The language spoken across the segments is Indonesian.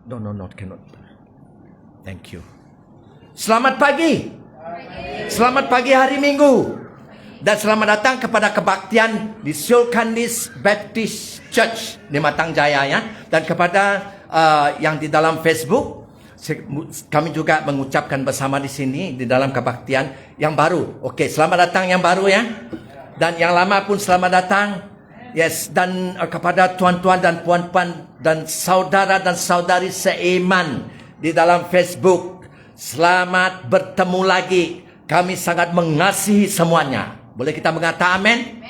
No, cannot. Thank you. Selamat pagi. Selamat pagi hari Minggu. Dan selamat datang kepada kebaktian di Seoul Candice Baptist Church di Matang Jaya ya. Dan kepada yang di dalam Facebook, kami juga mengucapkan bersama di sini di dalam kebaktian yang baru. Oke, selamat datang yang baru ya. Dan yang lama pun selamat datang. Yes, dan kepada tuan-tuan dan puan-puan dan saudara dan saudari seiman di dalam Facebook, selamat bertemu lagi. Kami sangat mengasihi semuanya. Boleh kita mengatakan amin?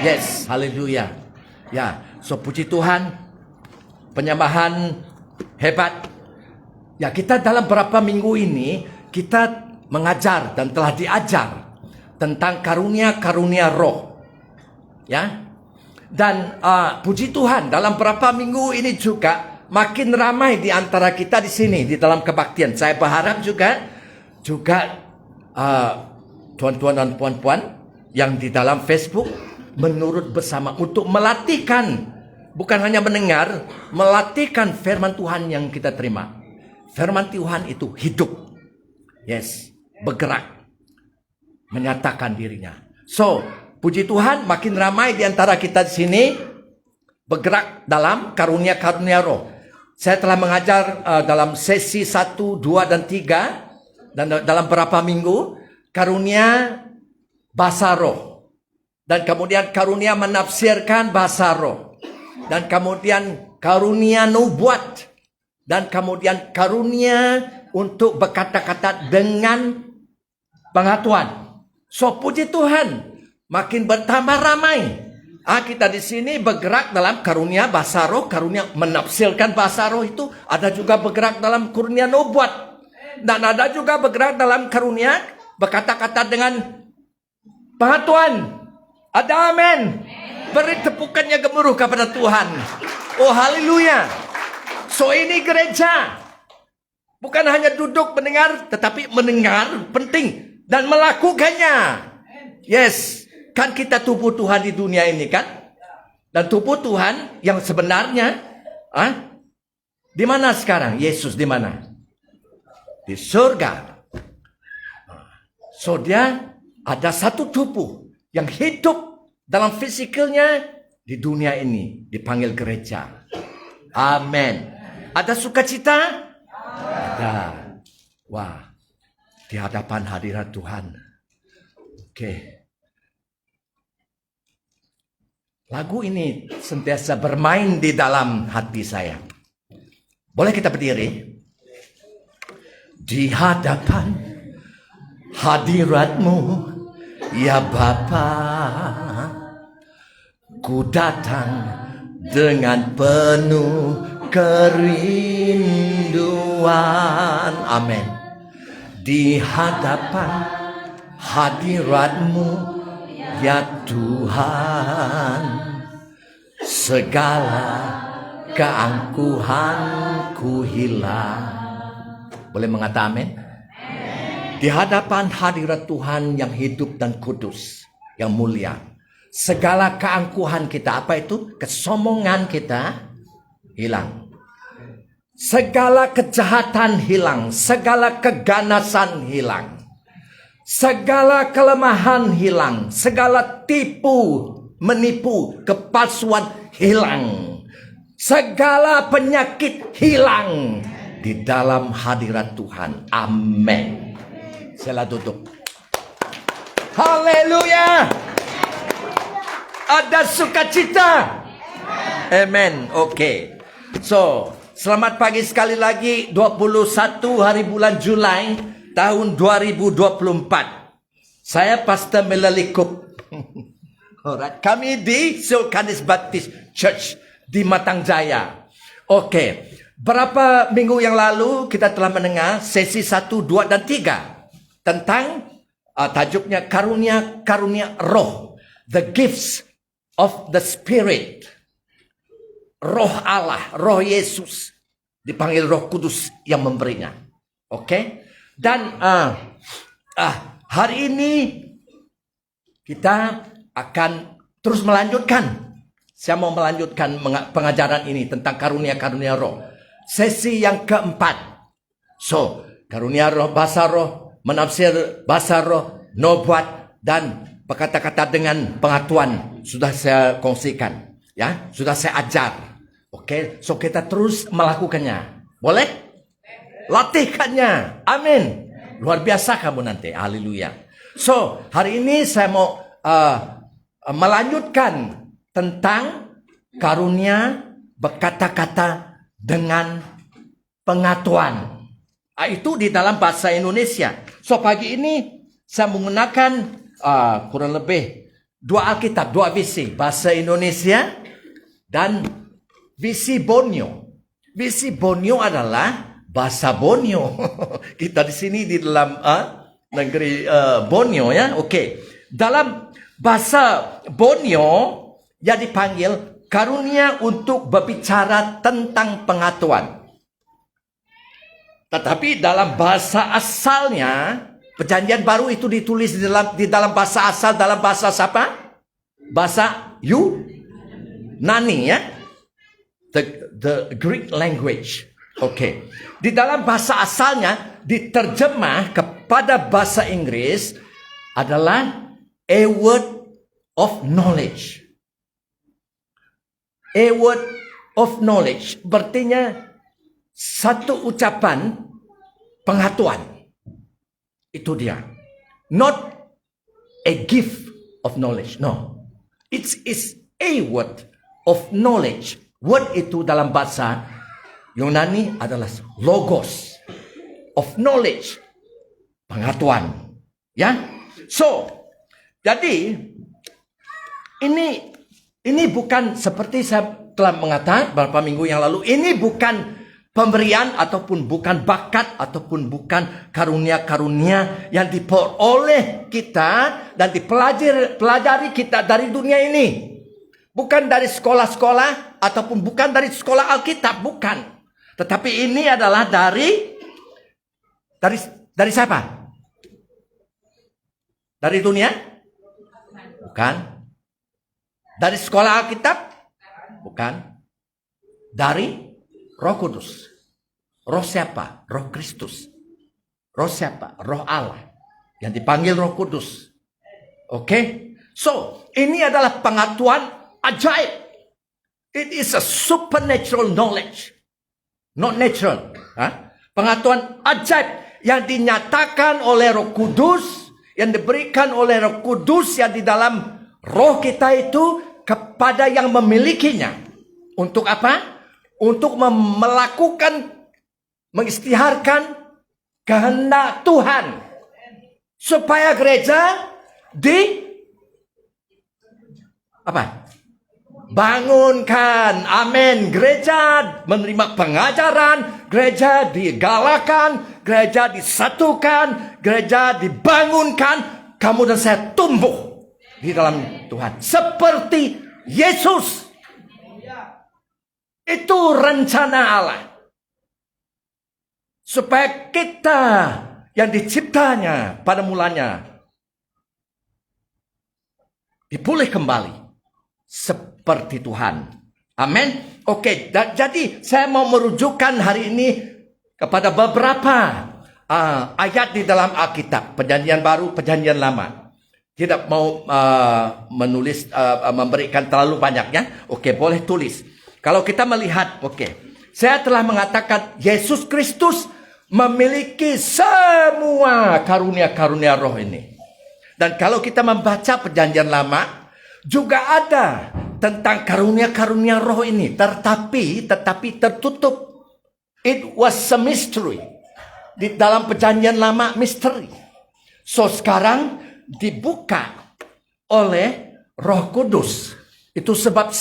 Yes, haleluya. Ya, so puji Tuhan, penyembahan hebat. Ya, kita dalam beberapa minggu ini kita mengajar dan telah diajar tentang karunia-karunia roh. Ya. Dan puji Tuhan, dalam beberapa minggu ini juga makin ramai di antara kita di sini di dalam kebaktian. Saya berharap juga tuan-tuan dan puan-puan yang di dalam Facebook menurut bersama untuk melatihkan, bukan hanya mendengar, melatihkan firman Tuhan yang kita terima. Firman Tuhan itu hidup. Yes, bergerak, menyatakan dirinya. So, puji Tuhan, makin ramai di antara kita di sini bergerak dalam karunia-karunia roh. Saya telah mengajar dalam sesi 1, 2, dan 3. Dan dalam beberapa minggu, karunia bahasa roh. Dan kemudian karunia menafsirkan bahasa roh. Dan kemudian karunia nubuat. Dan kemudian karunia untuk berkata-kata dengan pengetahuan. So, puji Tuhan, makin bertambah ramai. Kita di sini bergerak dalam karunia bahasa roh, karunia menafsirkan bahasa roh itu. Ada juga bergerak dalam karunia nubuat. Dan ada juga bergerak dalam karunia berkata-kata dengan pengetahuan. Ada amin. Beri tepukannya gemuruh kepada Tuhan. Oh haleluya. So ini gereja. Bukan hanya duduk mendengar, tetapi mendengar penting dan melakukannya. Yes. Kan kita tubuh Tuhan di dunia ini kan? Dan tubuh Tuhan yang sebenarnya di mana sekarang? Yesus di mana? Di surga. So dia ada satu tubuh yang hidup dalam fisikalnya di dunia ini dipanggil gereja. Amin. Ada sukacita? Ada. Wah, di hadapan hadirat Tuhan. Oke. Lagu ini sentiasa bermain di dalam hati saya. Boleh kita berdiri? Di hadapan hadirat-Mu, ya Bapa, ku datang dengan penuh kerinduan. Amin. Di hadapan hadirat-Mu, ya Tuhan, segala keangkuhanku hilang. Boleh mengatakan amin? Di hadapan hadirat Tuhan yang hidup dan kudus, yang mulia, segala keangkuhan kita, apa itu? Kesombongan kita hilang. Segala kejahatan hilang, segala keganasan hilang. Segala kelemahan hilang, segala tipu, menipu, kepalsuan hilang. Segala penyakit hilang di dalam hadirat Tuhan. Amin. Sila duduk. Haleluya. Ada sukacita. Amin. Oke. So, selamat pagi sekali lagi. 21 hari bulan Julai tahun 2024. Saya Pastor Melalikup. Alright. Kami di Seoul Candice Baptist Church di Matang Jaya. Oke. Berapa minggu yang lalu kita telah mendengar sesi 1, 2, dan 3 tentang tajuknya karunia-karunia roh. The gifts of the Spirit. Roh Allah, roh Yesus. Dipanggil Roh Kudus yang memberinya. Oke. Dan hari ini kita akan terus melanjutkan. Saya mau melanjutkan pengajaran ini tentang karunia-karunia roh. sesi yang keempat. So, karunia roh, bahasa roh, menafsir bahasa roh, nubuat, dan berkata-kata dengan pengetahuan sudah saya kongsikan. Ya, sudah saya ajar. Oke, so kita terus melakukannya. Boleh? Latihkannya. Amin. Luar biasa kamu nanti. Haleluya. So, hari ini saya mau melanjutkan tentang karunia berkata-kata dengan pengetahuan. Itu di dalam bahasa Indonesia. So, pagi ini saya menggunakan kurang lebih 2 Alkitab, 2 visi. Bahasa Indonesia dan visi Borneo. Visi Borneo adalah bahasa Borneo. Kita di sini di dalam negeri Borneo, ya. Oke. Dalam bahasa Borneo yang dipanggil karunia untuk berbicara tentang pengetahuan. Tetapi dalam bahasa asalnya, Perjanjian Baru itu ditulis di dalam bahasa asal, dalam bahasa siapa? Bahasa Yunani, ya. The Greek language. Oke. Di dalam bahasa asalnya diterjemah kepada bahasa Inggris adalah a word of knowledge. A word of knowledge berartinya satu ucapan pengetahuan. Itu dia. Not a gift of knowledge. No. It is a word of knowledge. Word itu dalam bahasa Yunani adalah logos of knowledge. Pengetahuan. Ya. So, jadi ini bukan seperti saya telah mengatakan beberapa minggu yang lalu. Ini bukan pemberian ataupun bukan bakat ataupun bukan karunia-karunia yang diperoleh kita dan dipelajari kita dari dunia ini. Bukan dari sekolah-sekolah ataupun bukan dari sekolah Alkitab, bukan. Tetapi ini adalah dari siapa? Dari dunia? Bukan. Dari sekolah Alkitab? Bukan. Dari Roh Kudus. Roh siapa? Roh Kristus. Roh siapa? Roh Allah. Yang dipanggil Roh Kudus. Oke? So, ini adalah pengetahuan ajaib. It is a supernatural knowledge. Not natural. Pengetahuan ajaib yang dinyatakan oleh Roh Kudus, yang diberikan oleh Roh Kudus yang di dalam roh kita itu kepada yang memilikinya. Untuk apa? Untuk melakukan, mengistiharkan kehendak Tuhan. Supaya gereja bangunkan. Amin. Gereja menerima pengajaran, gereja digalakan, gereja disatukan, gereja dibangunkan. Kamu dan saya tumbuh di dalam Tuhan seperti Yesus. Itu rencana Allah. Supaya kita yang diciptanya pada mulanya dipulih kembali seperti Tuhan. Amin. Oke, jadi saya mau merujukkan hari ini kepada beberapa ayat di dalam Alkitab, Perjanjian Baru, Perjanjian Lama. Tidak mau memberikan terlalu banyak, ya. Oke, boleh tulis. Kalau kita melihat, saya telah mengatakan Yesus Kristus memiliki semua karunia-karunia roh ini. Dan kalau kita membaca Perjanjian Lama, juga ada tentang karunia-karunia roh ini. Tetapi tertutup. It was a mystery. Di dalam Perjanjian Lama, misteri. So, sekarang dibuka oleh Roh Kudus. Itu sebab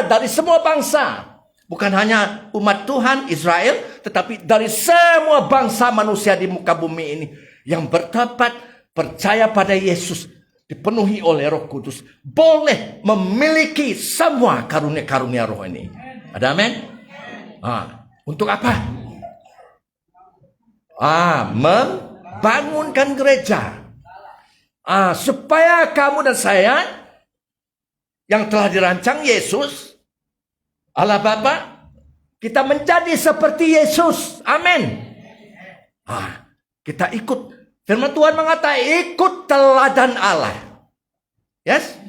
dari semua bangsa. Bukan hanya umat Tuhan Israel, tetapi dari semua bangsa manusia di muka bumi ini. Yang bertobat, percaya pada Yesus, dipenuhi oleh Roh Kudus, boleh memiliki semua karunia-karunia roh ini. Ada amin? Untuk apa? Membangunkan gereja. Supaya kamu dan saya yang telah dirancang Yesus, Allah Bapa, Kita menjadi seperti Yesus. Amin. Kita ikut. Firman Tuhan mengatakan ikut teladan Allah. Yes.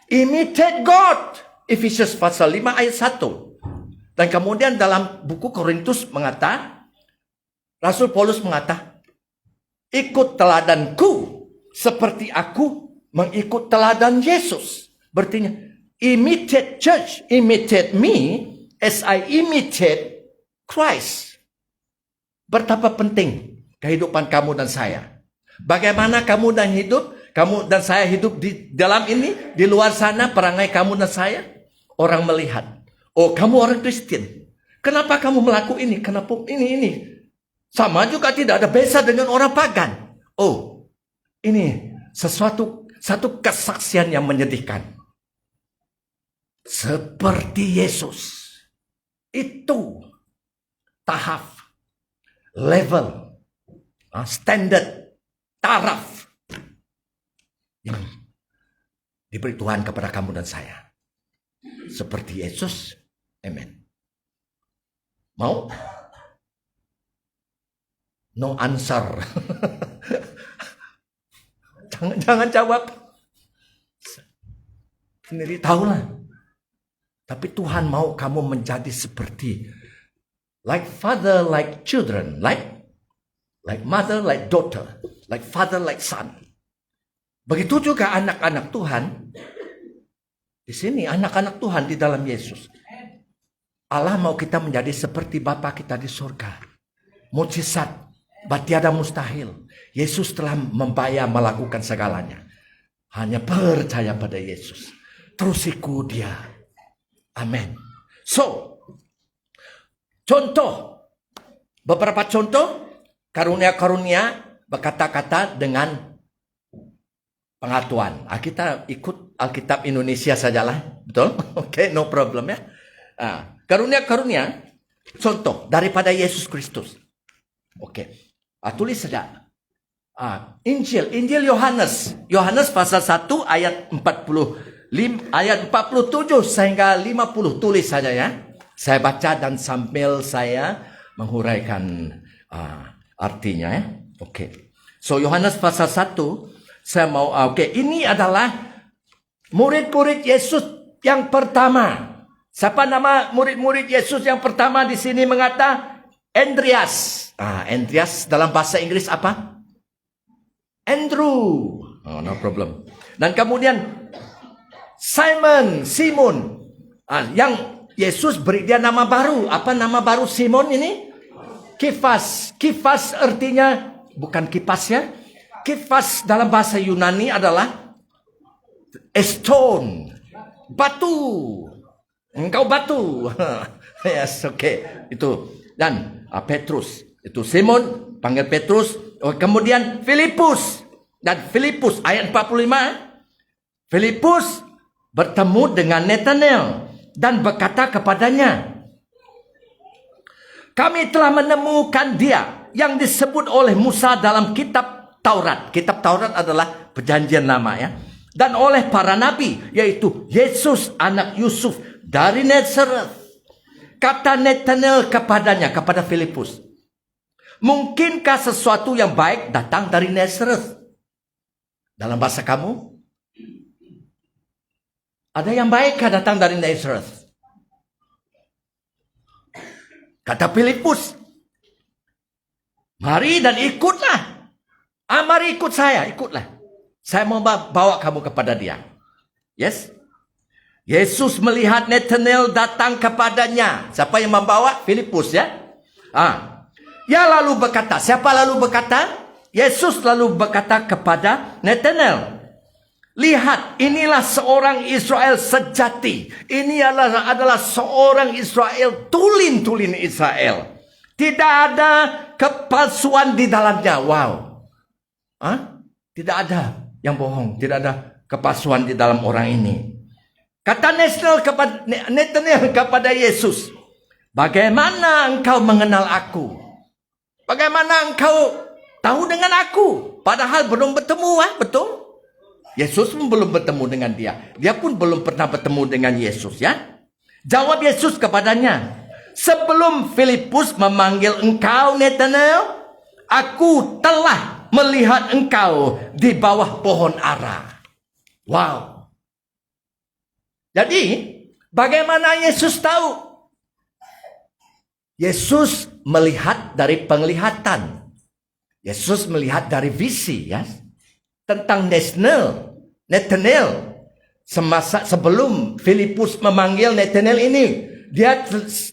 Imitate God. Efesius pasal 5 ayat 1. Dan kemudian dalam buku Korintus mengatakan, Rasul Paulus mengatakan, ikut teladanku seperti aku mengikut teladan Yesus. Berarti imitate church, imitate me as I imitate Christ. Betapa penting kehidupan kamu dan saya. Bagaimana kamu dan saya hidup di dalam ini, di luar sana perangai kamu dan saya, orang melihat, oh kamu orang Kristen. Kenapa kamu melakukan ini? Kenapa ini? Sama juga tidak ada beza dengan orang pagan. Oh, ini satu kesaksian yang menyedihkan. Seperti Yesus. Itu tahap, level, standar, taraf yang diberi Tuhan kepada kamu dan saya. Seperti Yesus. Amen. Mau? No answer. Jangan jawab. Sendiri tahulah. Tapi Tuhan mau kamu menjadi seperti like father, like children, like mother, like daughter, like father, like son. Begitu juga anak-anak Tuhan. Di sini anak-anak Tuhan di dalam Yesus. Allah mau kita menjadi seperti Bapa kita di surga. Mukjizat, tiada mustahil. Yesus telah membayar melakukan segalanya. Hanya percaya pada Yesus. Terus ikut Dia. Amin. So, contoh. Beberapa contoh karunia-karunia berkata-kata dengan pengatuan. Kita ikut Alkitab Indonesia sajalah. Betul? Oke, no problem ya. Karunia-karunia contoh daripada Yesus Kristus. Oke. Tulis saja. Injil Yohanes pasal 1 ayat 47 sehingga 50, tulis saja ya. Saya baca dan sambil saya menghuraikan artinya ya. Oke. So Yohanes pasal 1 saya mau ini adalah murid-murid Yesus yang pertama. Siapa nama murid-murid Yesus yang pertama di sini mengata? Andreas. Andreas dalam bahasa Inggris apa? Andrew. Oh, no problem. Dan kemudian Simon. Yang Yesus beri dia nama baru. Apa nama baru Simon ini? Kifas. Kifas artinya bukan kipas ya. Kifas dalam bahasa Yunani adalah stone. Batu. Engkau batu. Yes, okay. Itu. Dan Petrus. Itu Simon, panggil Petrus. Kemudian Filipus. Dan Filipus ayat 45. Filipus bertemu dengan Nathanael dan berkata kepadanya, kami telah menemukan Dia yang disebut oleh Musa dalam kitab Taurat. Kitab Taurat adalah perjanjian lama ya. Dan oleh para nabi, yaitu Yesus anak Yusuf dari Nazareth. Kata Nathanael kepadanya, kepada Filipus, mungkinkah sesuatu yang baik datang dari Nazareth? Dalam bahasa kamu, ada yang baikkah datang dari Nazareth? Kata Filipus, mari dan ikutlah. Mari ikut saya, ikutlah. Saya mau bawa kamu kepada Dia. Yes? Yesus melihat Nathanael datang kepadanya. Siapa yang membawa? Filipus ya. Ia lalu berkata, siapa lalu berkata? Yesus lalu berkata kepada Nathanael, lihat, inilah seorang Israel sejati. Ini adalah seorang Israel, tulin Israel. Tidak ada kepalsuan di dalamnya. Wow. Tidak ada yang bohong. Tidak ada kepalsuan di dalam orang ini. Kata Nathanael kepada Yesus, bagaimana engkau mengenal aku? Bagaimana engkau tahu dengan aku? Padahal belum bertemu, betul? Yesus pun belum bertemu dengan dia. Dia pun belum pernah bertemu dengan Yesus ya. Jawab Yesus kepadanya, Sebelum Filipus memanggil engkau, Nathanael, aku telah melihat engkau di bawah pohon ara. Wow. Jadi, bagaimana Yesus tahu? Yesus melihat dari penglihatan. Yesus melihat dari visi, ya. Tentang Nathanael. Semasa sebelum Filipus memanggil Nathanael ini, dia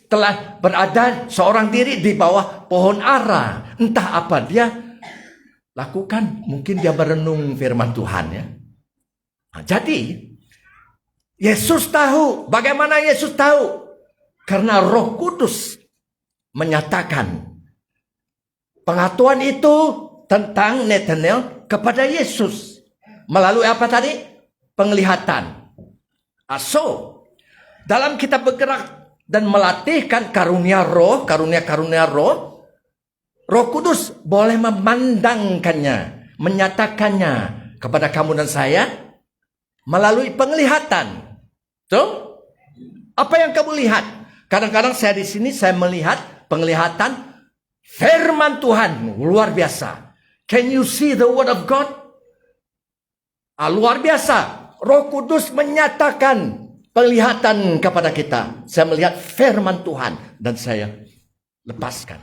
telah berada seorang diri di bawah pohon ara. Entah apa dia lakukan. Mungkin dia merenung firman Tuhan, ya. Nah, jadi Yesus tahu. Bagaimana Yesus tahu? Karena Roh Kudus menyatakan pengetahuan itu tentang Nathanael kepada Yesus melalui apa tadi? Penglihatan. So, dalam kita bergerak dan melatihkan karunia roh, karunia roh, Roh Kudus boleh memandangkannya, menyatakannya kepada kamu dan saya melalui penglihatan. So, apa yang kamu lihat? Kadang-kadang saya di sini saya melihat penglihatan firman Tuhan luar biasa. Can you see the word of God? Luar biasa. Roh Kudus menyatakan penglihatan kepada kita. Saya melihat firman Tuhan dan saya lepaskan.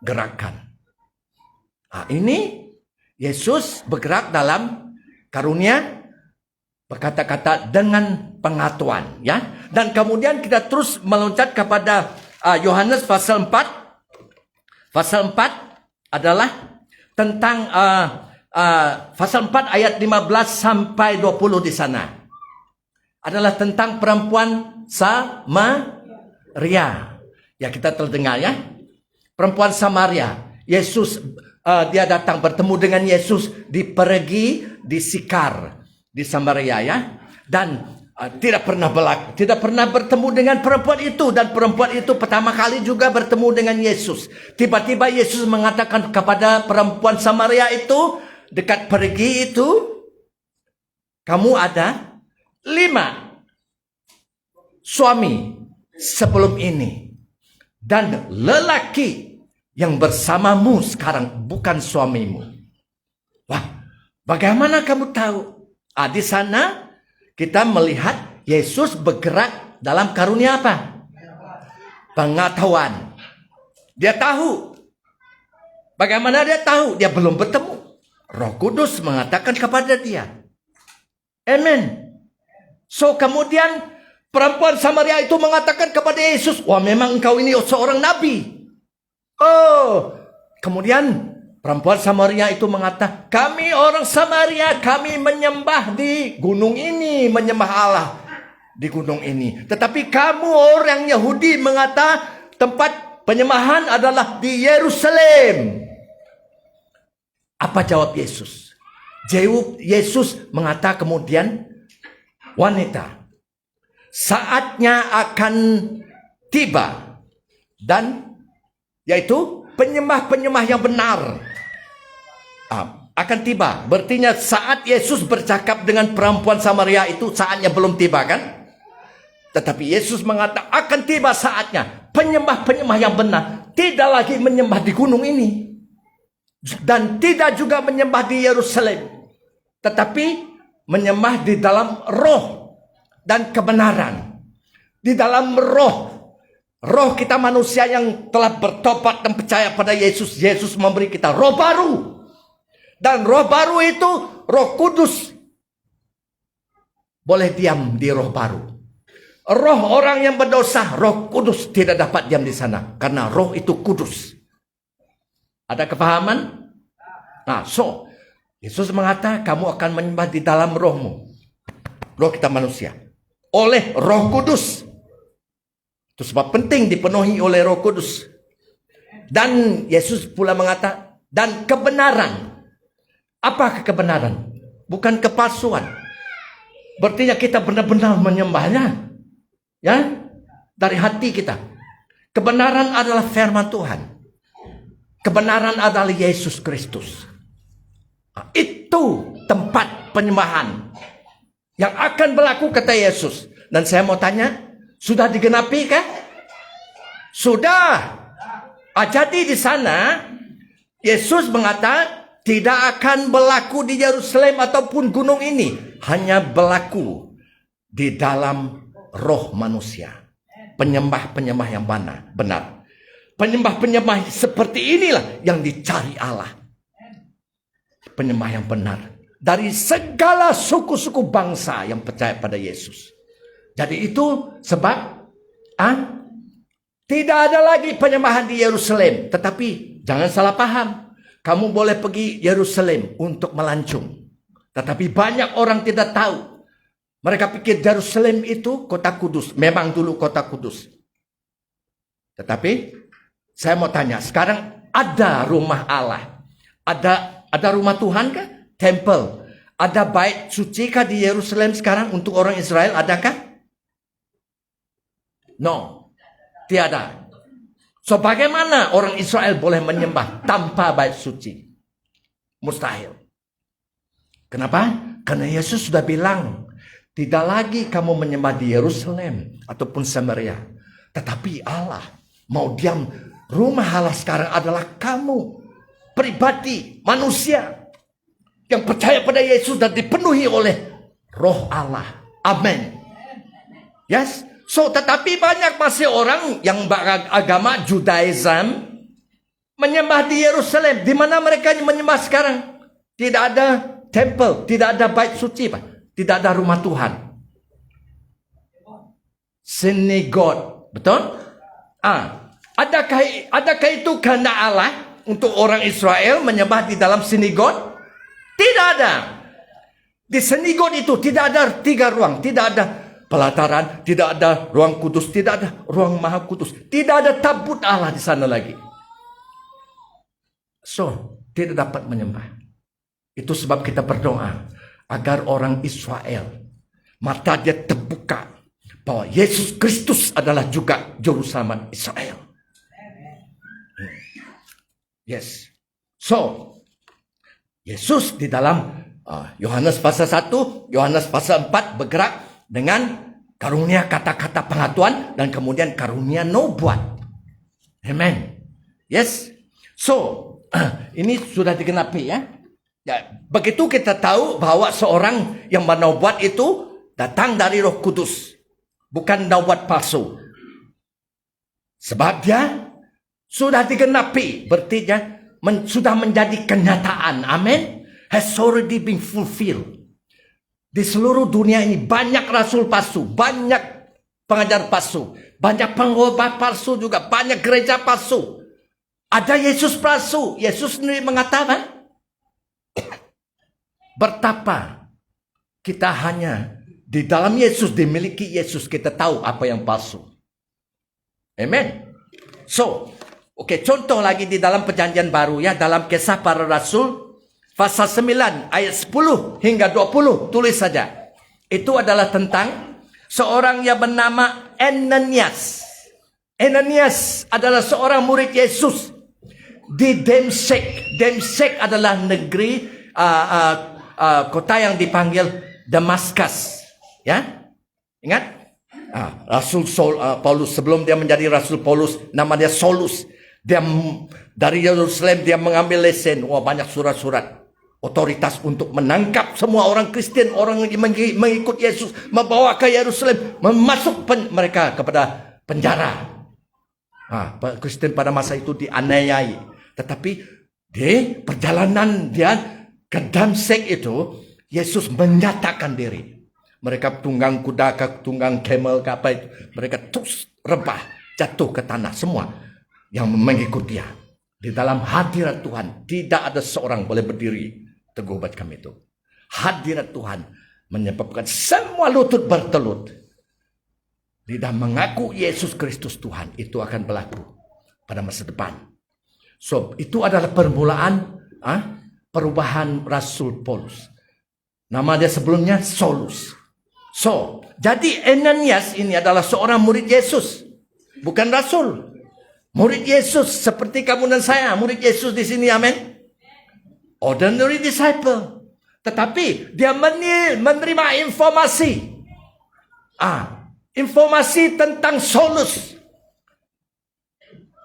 Gerakan. Ini Yesus bergerak dalam karunia berkata-kata dengan pengetahuan, ya. Dan kemudian kita terus meloncat kepada Yohanes pasal 4. Pasal 4 adalah tentang pasal 4 ayat 15 sampai 20 di sana. Adalah tentang perempuan Samaria. Ya, kita terdengar, ya. Perempuan Samaria. Yesus dia datang bertemu dengan Yesus di pergi di Sikar di Samaria, ya. Dan tidak pernah bertemu dengan perempuan itu, dan perempuan itu pertama kali juga bertemu dengan Yesus. Tiba-tiba Yesus mengatakan kepada perempuan Samaria itu dekat pergi itu, kamu ada 5 suami sebelum ini, dan lelaki yang bersamamu sekarang bukan suamimu. Wah, bagaimana kamu tahu? Di sana kita melihat Yesus bergerak dalam karunia apa? Pengetahuan. Dia tahu. Bagaimana dia tahu? Dia belum bertemu. Roh Kudus mengatakan kepada dia. Amen. So kemudian perempuan Samaria itu mengatakan kepada Yesus, wah, memang engkau ini seorang nabi. Kemudian perempuan Samaria itu mengatakan, kami orang Samaria, kami menyembah di gunung ini, menyembah Allah di gunung ini. Tetapi kamu orang Yahudi mengatakan tempat penyembahan adalah di Yerusalem. Apa jawab Yesus? Jawab Yesus mengatakan kemudian, wanita, saatnya akan tiba, dan yaitu penyembah-penyembah yang benar akan tiba. Berartinya saat Yesus bercakap dengan perempuan Samaria itu saatnya belum tiba, kan? Tetapi Yesus mengatakan akan tiba saatnya penyembah-penyembah yang benar tidak lagi menyembah di gunung ini, dan tidak juga menyembah di Yerusalem, tetapi menyembah di dalam roh dan kebenaran. Di dalam roh kita manusia yang telah bertobat dan percaya pada Yesus. Yesus memberi kita roh baru. Dan roh baru itu Roh Kudus boleh diam di roh baru. Roh orang yang berdosa, Roh Kudus tidak dapat diam di sana, karena roh itu kudus. Ada kepahaman? So Yesus mengatakan kamu akan menyembah di dalam rohmu. Roh kita manusia oleh Roh Kudus. Itu sebab penting dipenuhi oleh Roh Kudus. Dan Yesus pula mengatakan, dan kebenaran. Apa kebenaran? Bukan kepalsuan. Berarti kita benar-benar menyembahnya, ya, dari hati kita. Kebenaran adalah firman Tuhan. Kebenaran adalah Yesus Kristus. Itu tempat penyembahan yang akan berlaku, kata Yesus. Dan saya mau tanya, sudah digenapi kah? Sudah. Jadi di sana Yesus mengatakan tidak akan berlaku di Yerusalem ataupun gunung ini, hanya berlaku di dalam roh manusia. Penyembah-penyembah yang benar. Penyembah-penyembah seperti inilah yang dicari Allah. Penyembah yang benar dari segala suku-suku bangsa yang percaya pada Yesus. Jadi itu sebab tidak ada lagi penyembahan di Yerusalem. Tetapi jangan salah paham. Kamu boleh pergi Yerusalem untuk melancung. Tetapi banyak orang tidak tahu. Mereka pikir Yerusalem itu kota kudus. Memang dulu kota kudus. Tetapi saya mau tanya. Sekarang ada rumah Allah. Ada rumah Tuhan kah? Temple. Ada bait suci kah di Yerusalem sekarang untuk orang Israel? Adakah? No. Tiada. So bagaimana orang Israel boleh menyembah tanpa bait suci? Mustahil. Kenapa? Karena Yesus sudah bilang, tidak lagi kamu menyembah di Yerusalem ataupun Samaria. Tetapi Allah mau diam. Rumah Allah sekarang adalah kamu. Pribadi, manusia. Yang percaya pada Yesus dan dipenuhi oleh roh Allah. Amin. Yes. So, tetapi banyak masih orang yang beragama Judaism menyembah di Yerusalem. Di mana mereka menyembah sekarang? Tidak ada temple, tidak ada bait suci, Pak. Tidak ada rumah Tuhan. Synagogue, betul? Adakah itu karena Allah untuk orang Israel menyembah di dalam synagogue? Tidak ada. Di synagogue itu tidak ada 3 ruang, tidak ada pelataran, tidak ada ruang kudus, tidak ada ruang maha kudus, tidak ada tabut Allah di sana lagi. So, tidak dapat menyembah. Itu sebab kita berdoa agar orang Israel mata dia terbuka bahwa Yesus Kristus adalah juga juru selamat Israel. Yes. So, Yesus di dalam Yohanes pasal 1, Yohanes pasal 4 bergerak dengan karunia kata-kata pengetahuan dan kemudian karunia nubuat. Amen. Yes. So, ini sudah digenapi ya. Begitu kita tahu bahwa seorang yang menubuat itu datang dari Roh Kudus, bukan nubuat palsu. Sebab dia sudah digenapi, berarti dia sudah menjadi kenyataan. Amin. Has already been fulfilled. Di seluruh dunia ini banyak rasul palsu, banyak pengajar palsu, banyak pengkhotbah palsu juga, banyak gereja palsu. Ada Yesus palsu. Yesus sendiri mengatakan, betapa kita hanya di dalam Yesus, dimiliki Yesus, kita tahu apa yang palsu. Amen. So, contoh lagi di dalam perjanjian baru ya, dalam Kisah Para Rasul pasal 9 ayat 10 hingga 20, tulis saja. Itu adalah tentang seorang yang bernama Ananias. Ananias adalah seorang murid Yesus di Damsyik. Damsyik adalah negeri kota yang dipanggil Damaskus. Ya, ingat? Rasul Paulus, sebelum dia menjadi Rasul Paulus, nama dia Saulus. Dia dari Yerusalem dia mengambil lesen. Wah, banyak surat-surat. Otoritas untuk menangkap semua orang Kristen, orang yang mengikut Yesus, membawa ke Yerusalem, memasuk mereka kepada penjara. Kristen pada masa itu dianiayai. Tetapi di perjalanan dia ke Damsyik itu, Yesus menyatakan diri. Mereka tunggang kuda, tunggang camel, apa itu. Mereka terus rebah, jatuh ke tanah semua yang mengikut dia. Di dalam hadirat Tuhan, tidak ada seorang boleh berdiri teguh buat kami itu. Hadirat Tuhan menyebabkan semua lutut bertelut. Lidah mengaku Yesus Kristus Tuhan. Itu akan berlaku pada masa depan. So, itu adalah permulaan perubahan Rasul Paulus. Nama dia sebelumnya Saulus. So, jadi Ananias ini adalah seorang murid Yesus. Bukan Rasul. Murid Yesus seperti kamu dan saya. Murid Yesus di sini, amin. Ordinary disciple. Tetapi dia menerima informasi. Informasi tentang Saulus.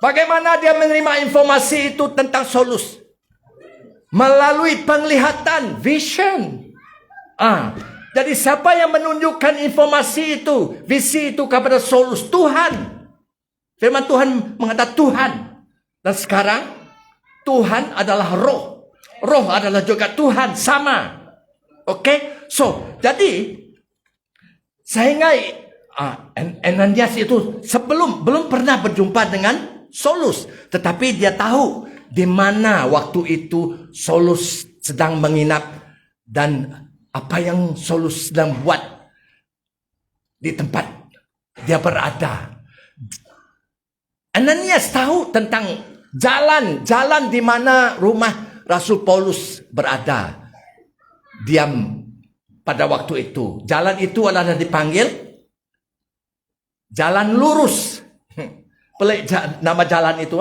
Bagaimana dia menerima informasi itu tentang Saulus? Melalui penglihatan, vision. Jadi siapa yang menunjukkan informasi itu, visi itu kepada Saulus? Tuhan. Firman Tuhan mengatakan Tuhan. Dan sekarang Tuhan adalah roh. Roh adalah juga Tuhan, sama. Oke? So, jadi sehingga Ananias itu belum pernah berjumpa dengan Saulus, tetapi dia tahu di mana waktu itu Saulus sedang menginap dan apa yang Saulus sedang buat di tempat dia berada. Ananias tahu tentang jalan di mana rumah Rasul Paulus berada. Diam pada waktu itu. Jalan itu adalah dipanggil jalan lurus. Pelik nama jalan itu.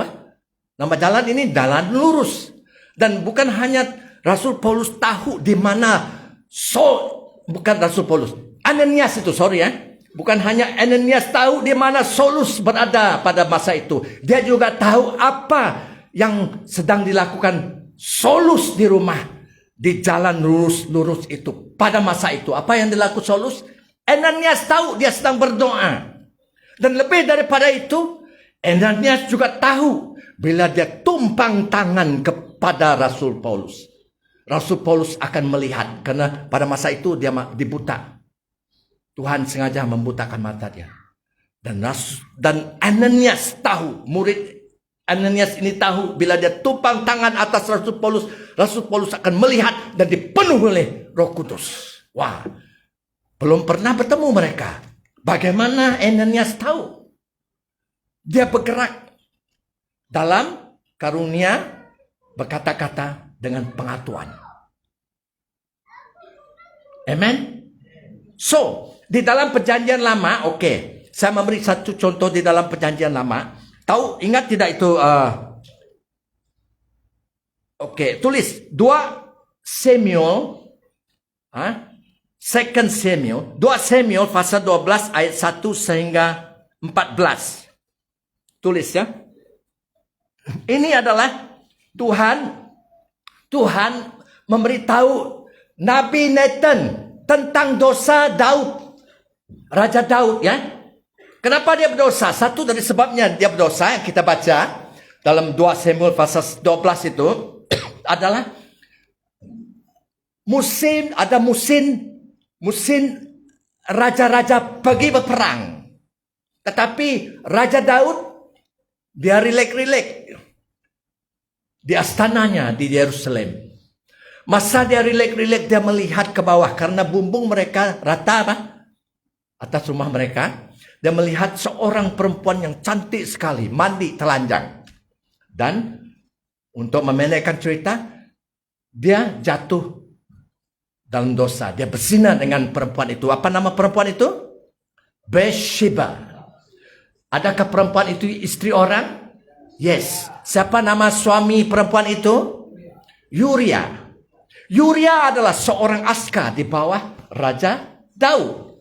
Nama jalan ini jalan lurus. Dan bukan hanya Rasul Paulus tahu di mana bukan Rasul Paulus. Ananias itu, sorry ya. Bukan hanya Ananias tahu di mana Saulus berada pada masa itu. Dia juga tahu apa yang sedang dilakukan Saulus di rumah. Di jalan lurus itu. Pada masa itu. Apa yang dilakukan Saulus? Ananias tahu dia sedang berdoa. Dan lebih daripada itu, Ananias juga tahu bila dia tumpang tangan kepada Rasul Paulus. Rasul Paulus akan melihat. Karena pada masa itu dia dibuta. Tuhan sengaja membutakan mata dia. Dan Ananias tahu, murid Ananias ini tahu bila dia tumpang tangan atas Rasul Paulus akan melihat dan dipenuhi oleh Roh Kudus. Wah, belum pernah bertemu mereka. Bagaimana Ananias tahu? Dia bergerak dalam karunia berkata-kata dengan pengetahuan. Amen. So, di dalam perjanjian lama, saya memberi satu contoh di dalam perjanjian lama. Tahu, ingat tidak itu? Tulis 2 Samuel, 2 Samuel pasal 12 ayat 1 sehingga 14. Tulis ya. Ini adalah Tuhan memberitahu Nabi Nathan tentang dosa Raja Daud ya. Kenapa dia berdosa? Satu dari sebabnya dia berdosa yang kita baca dalam 2 Samuel pasal 12 itu adalah musim raja-raja pergi berperang. Tetapi Raja Daud dia rilek-rilek di astananya di Yerusalem. Masa dia rilek-rilek, dia melihat ke bawah karena bumbung mereka rata atas rumah mereka. Dia melihat seorang perempuan yang cantik sekali mandi telanjang. Dan untuk memendekkan cerita, dia jatuh dalam dosa. Dia berzina dengan perempuan itu. Apa nama perempuan itu? Bathsheba. Adakah perempuan itu istri orang? Yes. Siapa nama suami perempuan itu? Uria. Uria adalah seorang askar di bawah Raja Daud.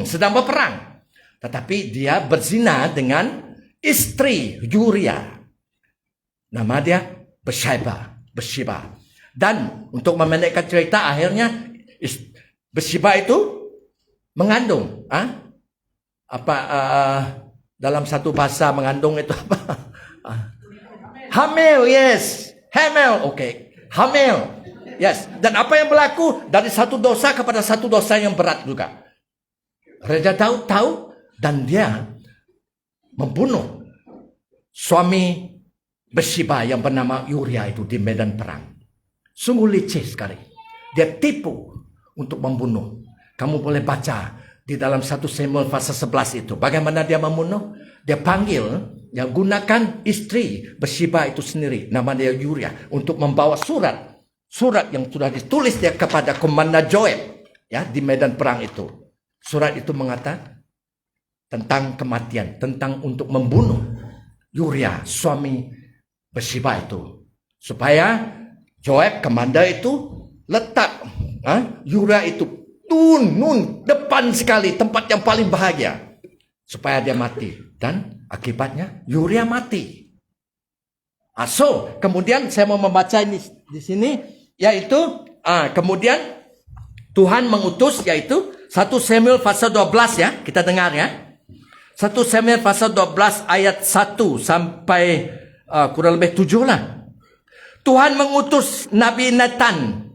Sedang berperang. Tetapi dia berzina dengan istri Uria. Nama dia Bathsheba. Dan untuk memendekkan cerita, akhirnya Bathsheba itu mengandung. Dalam satu bahasa mengandung itu apa? Hamil, yes. Hamil, Hamil, yes. Dan apa yang berlaku? Dari satu dosa kepada satu dosa yang berat juga. Raja Daud tahu dan dia membunuh suami Bathsheba yang bernama Uria itu di medan perang. Sungguh licik sekali. Dia tipu untuk membunuh. Kamu boleh baca di dalam 1 Samuel pasal 11 itu. Bagaimana dia membunuh? Dia panggil, yang gunakan istri Bathsheba itu sendiri. Nama dia Uria. Untuk membawa surat. Surat yang sudah ditulis dia kepada Komandan Joab. Ya, di medan perang itu. Surat itu mengatakan tentang kematian. Tentang untuk membunuh Uria, suami Bathsheba itu. Supaya Joab, komandan itu letak Uria itu depan sekali, tempat yang paling bahagia supaya dia mati. Dan akibatnya Uria mati. So, kemudian saya mau membaca ini di sini, yaitu kemudian Tuhan mengutus, yaitu 1 Samuel pasal 12 ya, kita dengar ya. 1 Samuel pasal 12 ayat 1 sampai kurang lebih 7 lah. Tuhan mengutus Nabi Nathan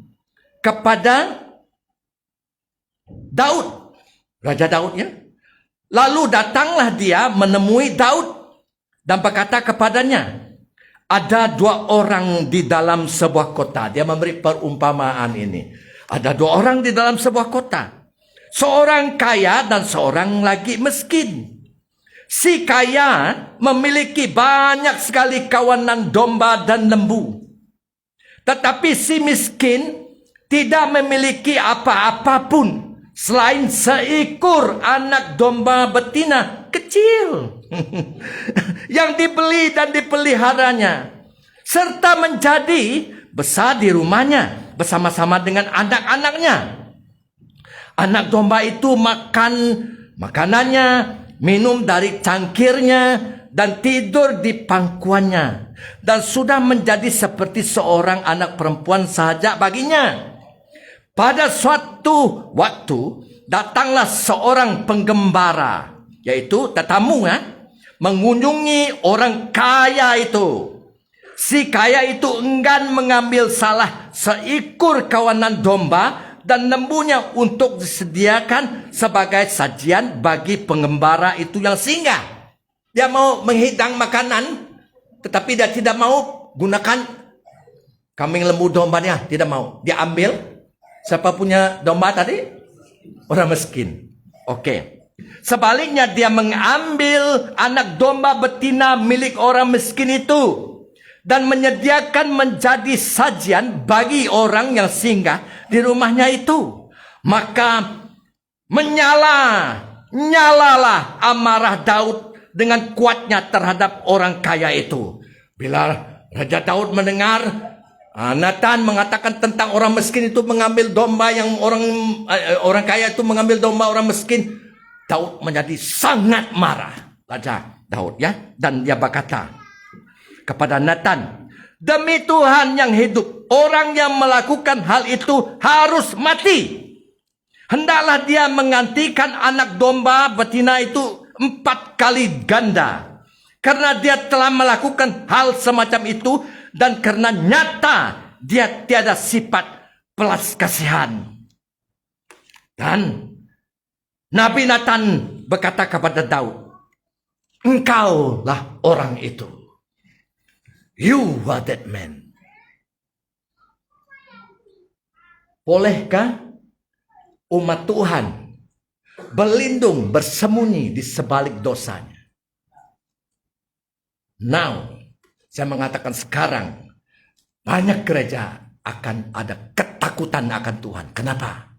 kepada Daud, Raja Daud ya. Lalu datanglah dia menemui Daud dan berkata kepadanya, ada 2 orang di dalam sebuah kota. Dia memberi perumpamaan ini. Ada 2 orang di dalam sebuah kota. Seorang kaya dan seorang lagi miskin. Si kaya memiliki banyak sekali kawanan domba dan lembu. Tetapi si miskin tidak memiliki apa-apa pun selain seekor anak domba betina kecil yang dibeli dan dipeliharanya, serta menjadi besar di rumahnya bersama-sama dengan anak-anaknya. Anak domba itu makan makanannya, minum dari cangkirnya, dan tidur di pangkuannya, dan sudah menjadi seperti seorang anak perempuan sahaja baginya. Pada suatu waktu datanglah seorang penggembara, yaitu tetamu mengunjungi orang kaya itu. Si kaya itu enggan mengambil salah seekor kawanan domba dan lembunya untuk disediakan sebagai sajian bagi penggembara itu yang singgah. Dia mau menghidang makanan, tetapi dia tidak mau gunakan kambing lembu dombanya, tidak mau. Dia ambil, siapa punya domba tadi? Orang miskin. Oke. Sebaliknya dia mengambil anak domba betina milik orang miskin itu dan menyediakan menjadi sajian bagi orang yang singgah di rumahnya itu. Maka nyalalah amarah Daud dengan kuatnya terhadap orang kaya itu. Bila Raja Daud mendengar Nathan mengatakan tentang orang miskin itu mengambil domba yang orang kaya itu mengambil domba orang miskin, Daud menjadi sangat marah. Raja Daud ya, dan dia berkata kepada Nathan, demi Tuhan yang hidup, orang yang melakukan hal itu harus mati. Hendaklah dia menggantikan anak domba betina itu 4 kali ganda, karena dia telah melakukan hal semacam itu, dan karena nyata dia tiada sifat belas kasihan. Dan Nabi Nathan berkata kepada Daud, engkaulah orang itu. You are that man. Bolehkah umat Tuhan berlindung, bersembunyi di sebalik dosanya? Now, saya mengatakan sekarang, banyak gereja akan ada ketakutan akan Tuhan. Kenapa?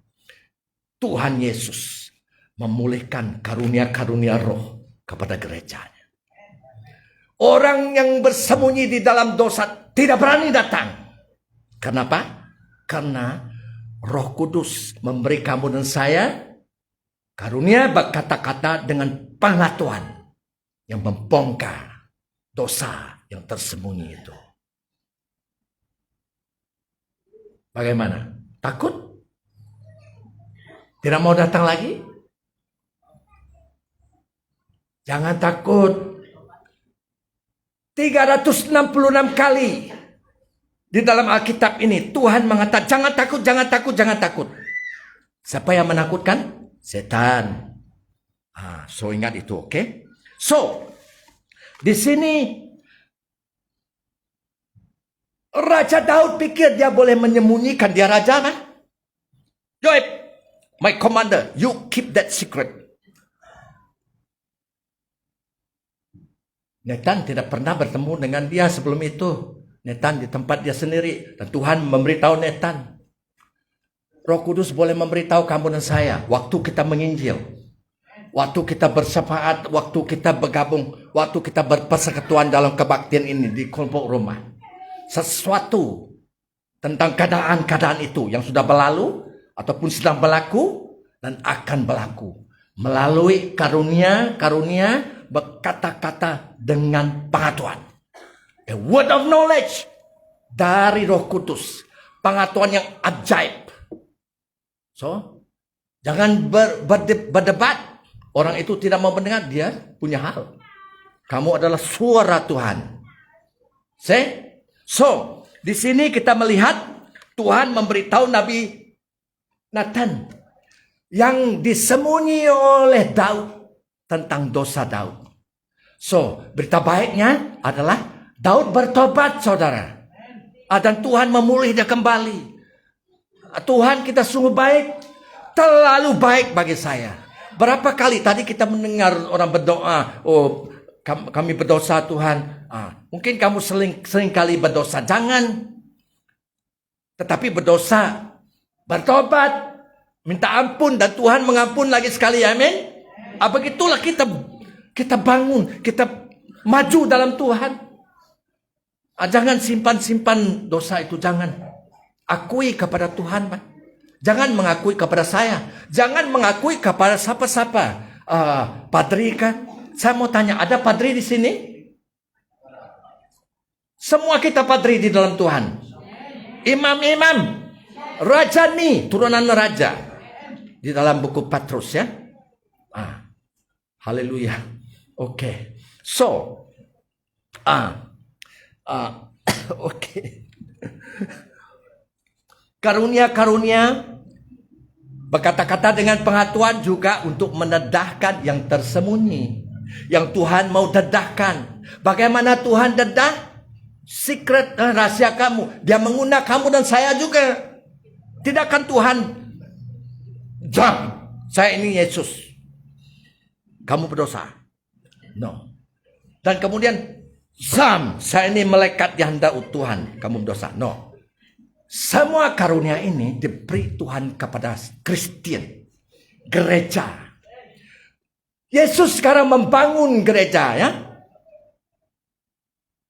Tuhan Yesus memulihkan karunia-karunia roh kepada gerejanya. Orang yang bersembunyi di dalam dosa tidak berani datang. Kenapa? Karena Roh Kudus memberi kamu dan saya karunia berkata-kata dengan pengetahuan yang membongkar dosa yang tersembunyi itu. Bagaimana? Takut? Tidak mau datang lagi? Jangan takut. 366 kali di dalam Alkitab ini Tuhan mengatakan jangan takut, jangan takut, jangan takut. Siapa yang menakutkan? Setan. So ingat itu, oke? So di sini Raja Daud pikir dia boleh menyembunyikan, dia raja kan? Joab, my commander, you keep that secret. Nathan tidak pernah bertemu dengan dia sebelum itu. Nathan di tempat dia sendiri. Dan Tuhan memberitahu Nathan, Roh Kudus boleh memberitahu kamu dan saya, waktu kita menginjil, waktu kita bersyafaat, waktu kita bergabung, waktu kita berpersekutuan dalam kebaktian ini di kelompok rumah, sesuatu tentang keadaan-keadaan itu yang sudah berlalu ataupun sedang berlaku dan akan berlaku melalui karunia-karunia berkata-kata dengan pengetahuan. A word of knowledge dari Roh Kudus. Pengetahuan yang ajaib. So, jangan berdebat. Orang itu tidak mau mendengar, dia punya hal. Kamu adalah suara Tuhan. See? So, di sini kita melihat Tuhan memberitahu Nabi Nathan yang disembunyi oleh Daud tentang dosa Daud. So, berita baiknya adalah Daud bertobat, saudara. Dan Tuhan memulih dia kembali. Tuhan, kita sungguh baik, terlalu baik bagi saya. Berapa kali tadi kita mendengar orang berdoa, oh kami berdosa Tuhan. Mungkin kamu sering kali berdosa. Jangan. Tetapi berdosa, bertobat, minta ampun, dan Tuhan mengampun lagi sekali. Amin. Begitulah kita bangun, kita maju dalam Tuhan. Jangan simpan-simpan dosa itu, jangan. Akui kepada Tuhan, Pak. Jangan mengakui kepada saya. Jangan mengakui kepada siapa-siapa. Padri kan? Saya mau tanya, ada padri di sini? Semua kita padri di dalam Tuhan. Imam-imam. Rajani, turunan raja. Di dalam buku Patrus ya. Haleluya. Oke. So. Oke. Karunia-karunia berkata-kata dengan pengetahuan juga untuk menedahkan yang tersembunyi. Yang Tuhan mau dedahkan. Bagaimana Tuhan dedah? Secret rahasia kamu. Dia mengundang kamu dan saya juga. Tidak akan Tuhan jam. Saya ini Yesus. Kamu berdosa. No. Dan kemudian jam. Saya ini malaikat yang hendak Tuhan. Kamu berdosa. No. Semua karunia ini diberi Tuhan kepada Kristen, gereja. Yesus sekarang membangun gereja ya.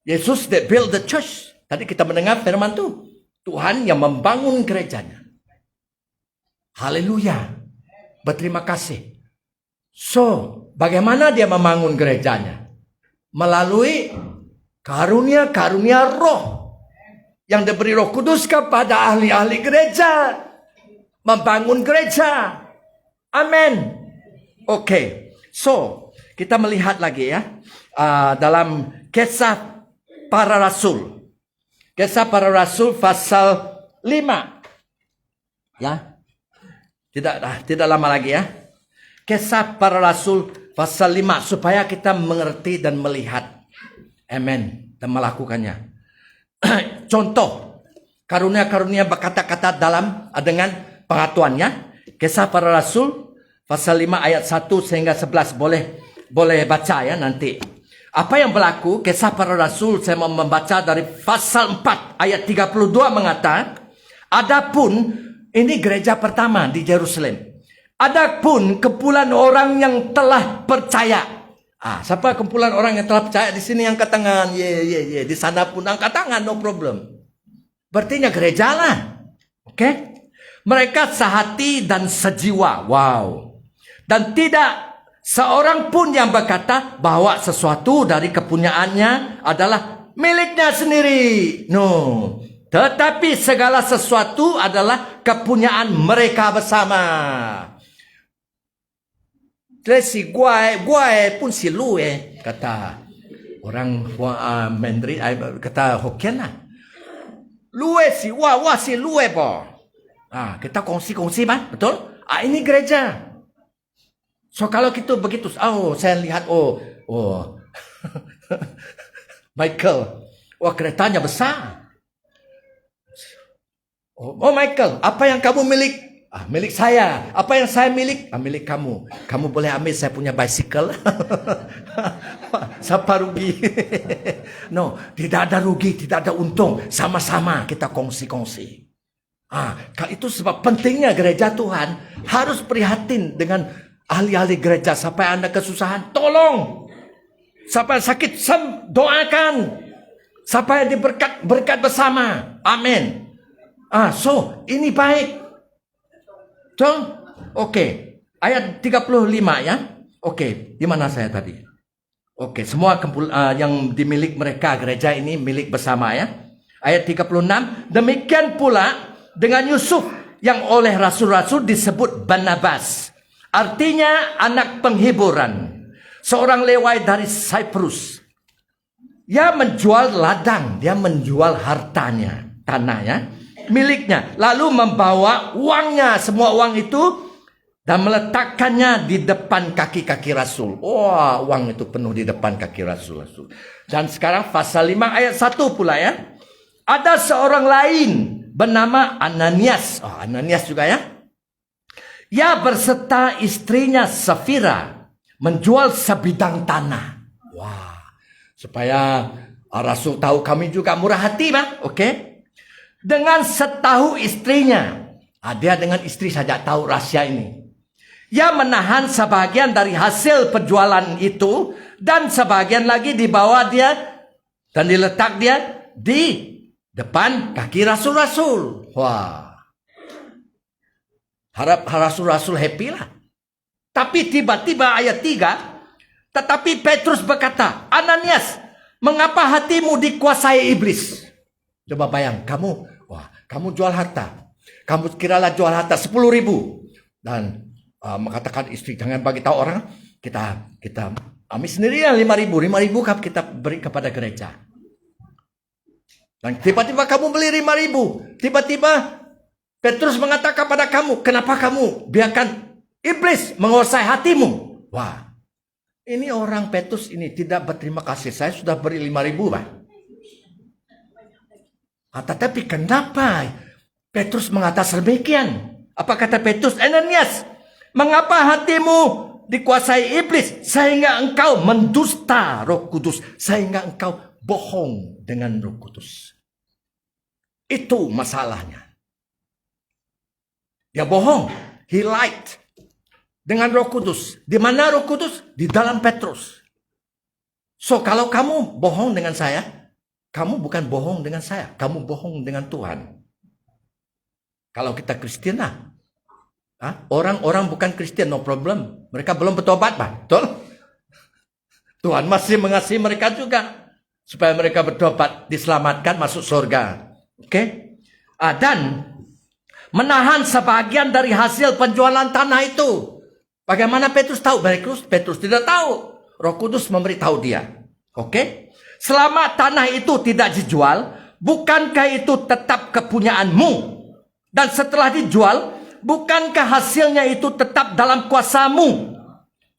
Yesus that build the church. Tadi kita mendengar firman itu. Tuhan yang membangun gerejanya. Haleluya. Berterima kasih. So, bagaimana dia membangun gerejanya? Melalui karunia-karunia roh. Yang diberi Roh Kudus kepada ahli-ahli gereja. Membangun gereja. Amin. Oke. So, kita melihat lagi ya. Dalam Kisah Para Rasul. Kisah Para Rasul pasal 5. Ya. Tidak lama lagi ya. Kisah Para Rasul pasal 5. Supaya kita mengerti dan melihat. Amin. Dan melakukannya. Contoh karunia-karunia berkata-kata dalam dengan pengetahuannya. Kisah Para Rasul pasal 5 ayat 1 sehingga 11 boleh baca ya nanti. Apa yang berlaku? Kisah Para Rasul saya mau membaca dari pasal 4 ayat 32 mengatakan, adapun ini gereja pertama di Yerusalem. Adapun kumpulan orang yang telah percaya. Siapa kumpulan orang yang telah percaya di sini angkat tangan? Ye. Di sana pun angkat tangan, no problem. Berarti gereja lah. Oke? Mereka sehati dan sejiwa. Wow. Dan tidak seorang pun yang berkata bahwa sesuatu dari kepunyaannya adalah miliknya sendiri. No. Tetapi segala sesuatu adalah kepunyaan mereka bersama. Si gue pun si lu kata orang Mandarin, kata Hokkien lah. Lu si wah si lu po. Kita kongsi bang, betul? Ini gereja. So kalau kita begitu, saya lihat Michael, keretanya besar. Michael, apa yang kamu milik? Milik saya. Apa yang saya milik? Milik kamu. Kamu boleh ambil saya punya bicycle. Siapa rugi? No, tidak ada rugi, tidak ada untung. Sama-sama kita kongsi-kongsi. Itu sebab pentingnya gereja Tuhan harus prihatin dengan ahli-ahli gereja. Sampai Anda kesusahan, tolong. Sampai sakit, doakan. Sampai berkat bersama. Amin. So, ini baik. Oke. Ayat 35 ya. Oke, di mana saya tadi? Oke, semua yang dimiliki mereka gereja ini milik bersama ya. Ayat 36, demikian pula dengan Yusuf yang oleh rasul-rasul disebut Barnabas. Artinya anak penghiburan. Seorang lewai dari Cyprus. Dia menjual ladang, dia menjual hartanya, tanahnya, miliknya. Lalu membawa uangnya, semua uang itu, dan meletakkannya di depan kaki-kaki Rasul. Wah, uang itu penuh di depan kaki Rasul. Dan sekarang pasal 5 ayat 1 pula ya. Ada seorang lain bernama Ananias. Oh, Ananias juga ya. Ia berserta istrinya Safira menjual sebidang tanah. Wah, supaya Rasul tahu kami juga murah hati, Bang. Oke. Dengan setahu istrinya. Dia dengan istri saja tahu rahasia ini. Ia menahan sebagian dari hasil penjualan itu dan sebagian lagi dibawa dia dan diletak dia di depan kaki rasul-rasul. Wah. Harap rasul-rasul happy lah. Tapi tiba-tiba ayat 3, tetapi Petrus berkata, Ananias, mengapa hatimu dikuasai iblis? Coba bayang, kamu jual harta. Kamu kiralah jual harta 10.000 dan mengatakan istri, jangan bagi tahu orang, kita ambil sendirian 5.000 kita beri kepada gereja. Dan tiba-tiba kamu beli 5.000. Tiba-tiba Petrus mengatakan pada kamu, kenapa kamu biarkan iblis menguasai hatimu? Wah, ini orang Petrus ini tidak berterima kasih. Saya sudah beri 5.000, Pak. Tetapi kenapa Petrus mengatakan demikian? Apa kata Petrus? Ananias, mengapa hatimu dikuasai iblis sehingga engkau mendusta Roh Kudus, sehingga engkau bohong dengan Roh Kudus? Itu masalahnya. Dia bohong. He lied dengan Roh Kudus. Di mana Roh Kudus? Di dalam Petrus. So, kalau kamu bohong dengan saya, kamu bukan bohong dengan saya, kamu bohong dengan Tuhan. Kalau kita Kristen lah. Orang-orang bukan Kristen, no problem. Mereka belum bertobat, Pak. Betul? Tuhan masih mengasihi mereka juga. Supaya mereka bertobat, diselamatkan, masuk surga. Oke? Dan menahan sebagian dari hasil penjualan tanah itu. Bagaimana Petrus tahu? Petrus tidak tahu. Roh Kudus memberitahu dia. Oke? Selama tanah itu tidak dijual, bukankah itu tetap kepunyaanmu? Dan setelah dijual, bukankah hasilnya itu tetap dalam kuasamu?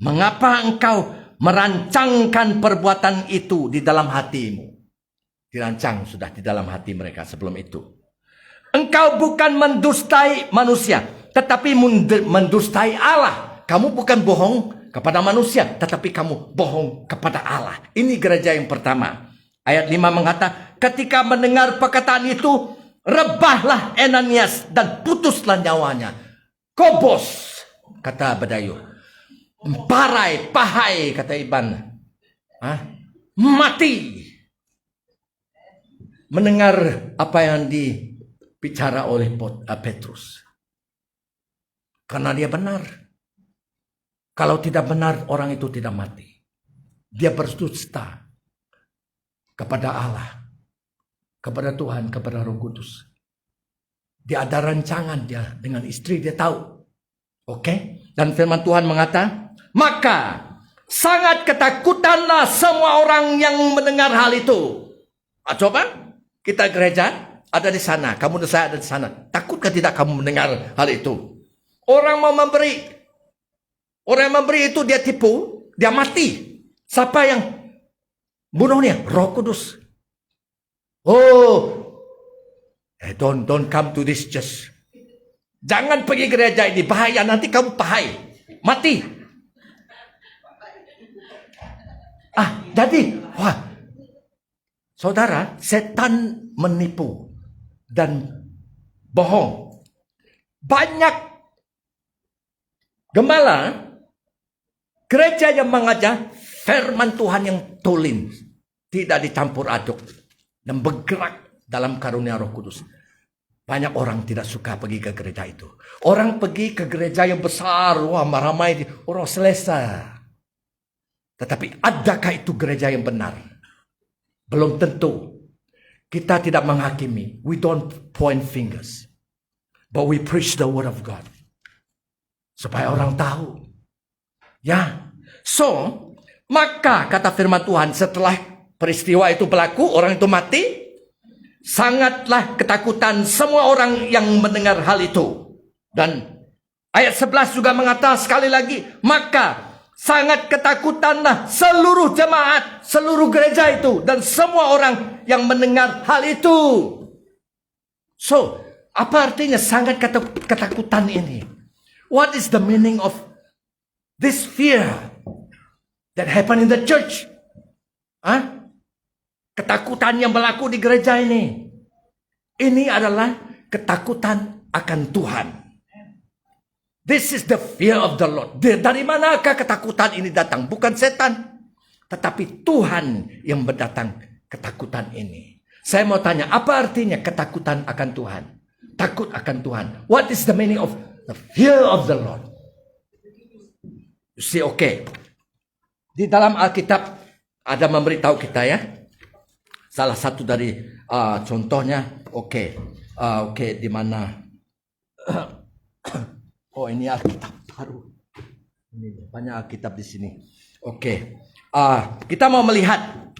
Mengapa engkau merancangkan perbuatan itu di dalam hatimu? Dirancang sudah di dalam hati mereka sebelum itu. Engkau bukan mendustai manusia, tetapi mendustai Allah. Kamu bukan bohong kepada manusia, tetapi kamu bohong kepada Allah. Ini gereja yang pertama. Ayat 5 mengatakan, ketika mendengar perkataan itu, rebahlah Ananias dan putuslah nyawanya. Kobos, kata Badayu. Parai, pahai, kata Iban. Mati. Mendengar apa yang dibicara oleh Petrus. Karena dia benar. Kalau tidak benar, orang itu tidak mati. Dia berdusta kepada Allah, kepada Tuhan, kepada Roh Kudus. Dia ada rancangan dia dengan istri, dia tahu. Oke? Dan firman Tuhan mengatakan, maka sangat ketakutanlah semua orang yang mendengar hal itu. Coba kita gereja ada di sana, kamu dan saya ada di sana. Takutkah tidak kamu mendengar hal itu? Orang mau memberi. Orang yang memberi itu dia tipu, dia mati. Siapa yang bunuhnya? Roh Kudus. Don't come to this church. Jangan pergi gereja ini, bahaya, nanti kamu pahai, mati. Jadi, saudara, setan menipu dan bohong. Banyak gembala gereja yang mengajar firman Tuhan yang tulen, tidak dicampur aduk dan bergerak dalam karunia Roh Kudus. Banyak orang tidak suka pergi ke gereja itu. Orang pergi ke gereja yang besar, ramai, orang selesai. Tetapi adakah itu gereja yang benar? Belum tentu. Kita tidak menghakimi. We don't point fingers. But we preach the word of God. Supaya orang tahu. Ya. So, maka kata firman Tuhan, setelah peristiwa itu berlaku, orang itu mati, sangatlah ketakutan semua orang yang mendengar hal itu. Dan ayat 11 juga mengatakan sekali lagi, maka sangat ketakutanlah seluruh jemaat, seluruh gereja itu, dan semua orang yang mendengar hal itu. So, apa artinya sangat ketakutan ini? What is the meaning of this fear that happened in the church? Ketakutan yang berlaku di gereja ini. Ini adalah ketakutan akan Tuhan. This is the fear of the Lord. Dari manakah ketakutan ini datang? Bukan setan, tetapi Tuhan yang mendatang ketakutan ini. Saya mau tanya, apa artinya ketakutan akan Tuhan? Takut akan Tuhan. What is the meaning of the fear of the Lord? You see, okay. Di dalam Alkitab ada memberitahu kita ya. Salah satu dari contohnya, oke, di mana? Oh, ini Alkitab baru. Ini banyak Alkitab di sini. Oke. Kita mau melihat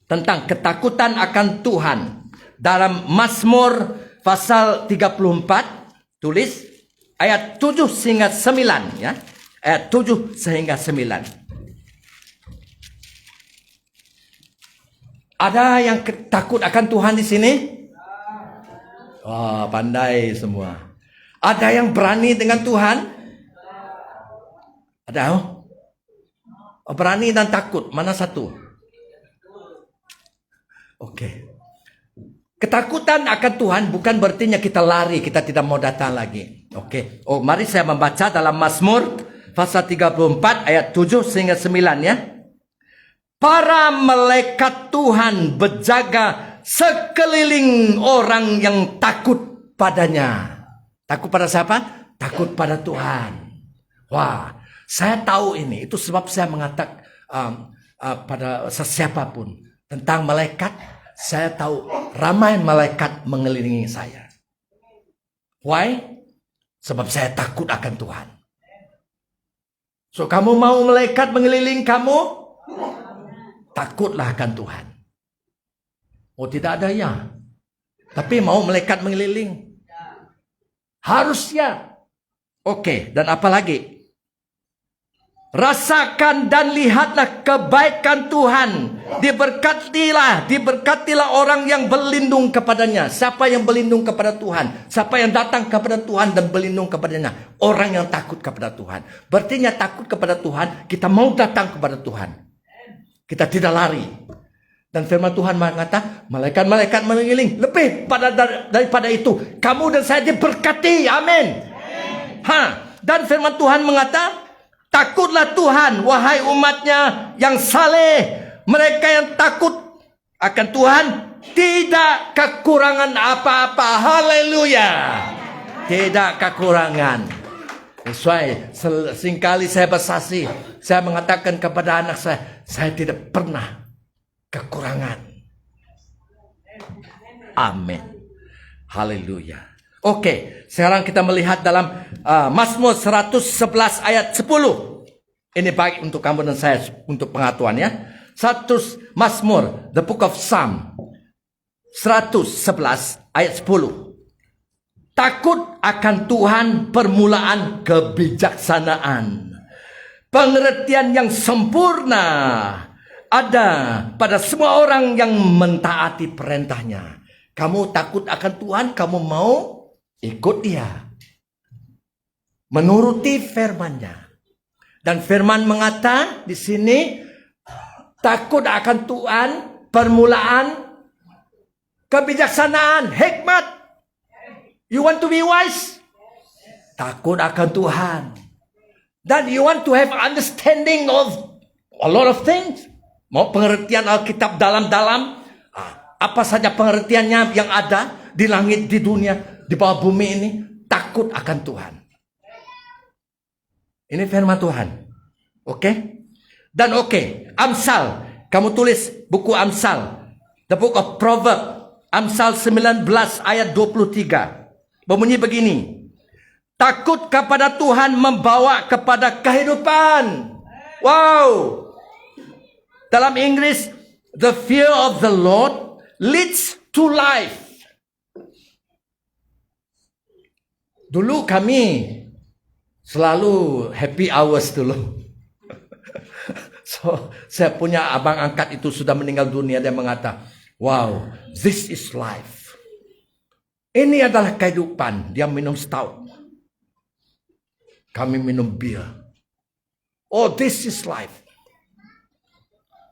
tentang ketakutan akan Tuhan dalam Mazmur pasal 34, tulis ayat 7 hingga 9 ya. Ayat 7 sehingga 9. Ada yang takut akan Tuhan di sini? Oh, pandai semua. Ada yang berani dengan Tuhan? Ada? Oh, berani dan takut. Mana satu? Oke. Ketakutan akan Tuhan bukan berarti kita lari, kita tidak mau datang lagi. Oke. Oh, mari saya membaca dalam Mazmur pasal 34 ayat 7 hingga 9 ya. Para malaikat Tuhan berjaga sekeliling orang yang takut padanya. Takut pada siapa? Takut pada Tuhan. Wah, saya tahu ini. Itu sebab saya mengatakan pada sesiapapun tentang malaikat. Saya tahu ramai malaikat mengelilingi saya. Why? Sebab saya takut akan Tuhan. So, kamu mau malaikat mengelilingi kamu? Takutlah akan Tuhan. Oh, tidak ada ya. Tapi mau malaikat mengelilingi. Harusnya. Oke, dan apa lagi? Rasakan dan lihatlah kebaikan Tuhan. Diberkatilah orang yang berlindung kepadanya. Siapa yang berlindung kepada Tuhan? Siapa yang datang kepada Tuhan dan berlindung kepadanya? Orang yang takut kepada Tuhan. Berarti takut kepada Tuhan, kita mau datang kepada Tuhan. Kita tidak lari. Dan firman Tuhan mengatakan, malaikat-malaikat mengelilingi. Lebih daripada itu, kamu dan saya diberkati. Amin. Dan firman Tuhan mengatakan, takutlah Tuhan, wahai umatnya yang saleh. Mereka yang takut akan Tuhan tidak kekurangan apa-apa. Haleluya. Tidak kekurangan. Sesuai, seringkali saya bersaksi. Saya mengatakan kepada anak saya tidak pernah kekurangan. Amin. Haleluya. Oke, sekarang kita melihat dalam Mazmur 111 ayat 10. Ini baik untuk kamu dan saya untuk pengetahuan ya. Mazmur, the book of Psalm 111 ayat 10. Takut akan Tuhan permulaan kebijaksanaan. Pengertian yang sempurna ada pada semua orang yang mentaati perintahnya. Kamu takut akan Tuhan, kamu mau ikut dia. Menuruti firman-Nya. Dan firman mengatakan di sini, takut akan Tuhan permulaan kebijaksanaan, hikmat. You want to be wise? Takut akan Tuhan. Dan you want to have understanding of a lot of things. Mau pengertian Alkitab dalam-dalam. Apa saja pengertiannya yang ada di langit, di dunia, di bawah bumi ini. Takut akan Tuhan. Ini firman Tuhan. Oke? Dan Amsal. Kamu tulis buku Amsal. The Book of Proverbs. Amsal 19 ayat 23. Berbunyi begini. Takut kepada Tuhan membawa kepada kehidupan. Wow. Dalam Inggris, the fear of the Lord leads to life. Dulu kami selalu happy hours dulu. So, saya punya abang angkat itu sudah meninggal dunia. Dia mengatakan, wow, this is life. Ini adalah kehidupan. Dia minum stout. Kami minum bir. Oh, this is life.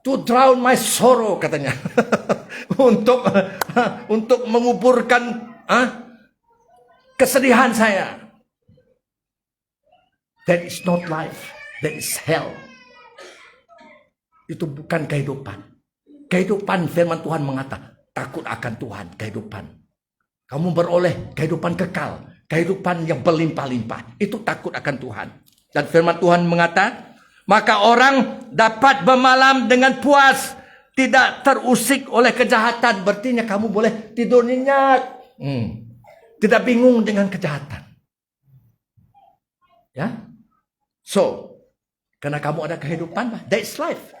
To drown my sorrow, katanya. untuk menguburkan kesedihan saya. That is not life. That is hell. Itu bukan kehidupan. Kehidupan, firman Tuhan mengatakan, takut akan Tuhan, kehidupan. Kamu beroleh kehidupan kekal, kehidupan yang berlimpah-limpah. Itu takut akan Tuhan. Dan firman Tuhan mengatakan, maka orang dapat bermalam dengan puas, tidak terusik oleh kejahatan. Berarti kamu boleh tidur nyenyak. Tidak bingung dengan kejahatan. Ya. So, karena kamu ada kehidupan, that's life.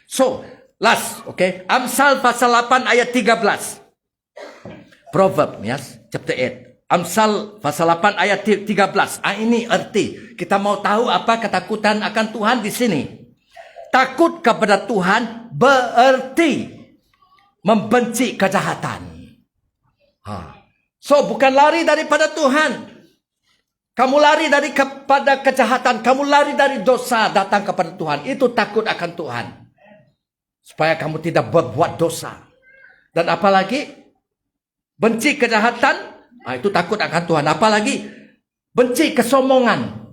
So, last, Amsal pasal 8 ayat 13. Proverb, yes, chapter 8. Amsal pasal 8 ayat 13. Ini arti. Kita mau tahu apa ketakutan akan Tuhan di sini. Takut kepada Tuhan berarti membenci kejahatan. So, bukan lari daripada Tuhan. Kamu lari kepada kejahatan. Kamu lari dari dosa datang kepada Tuhan. Itu takut akan Tuhan. Supaya kamu tidak berbuat dosa. Dan apalagi benci kejahatan. Itu takut akan Tuhan. Apalagi benci kesombongan.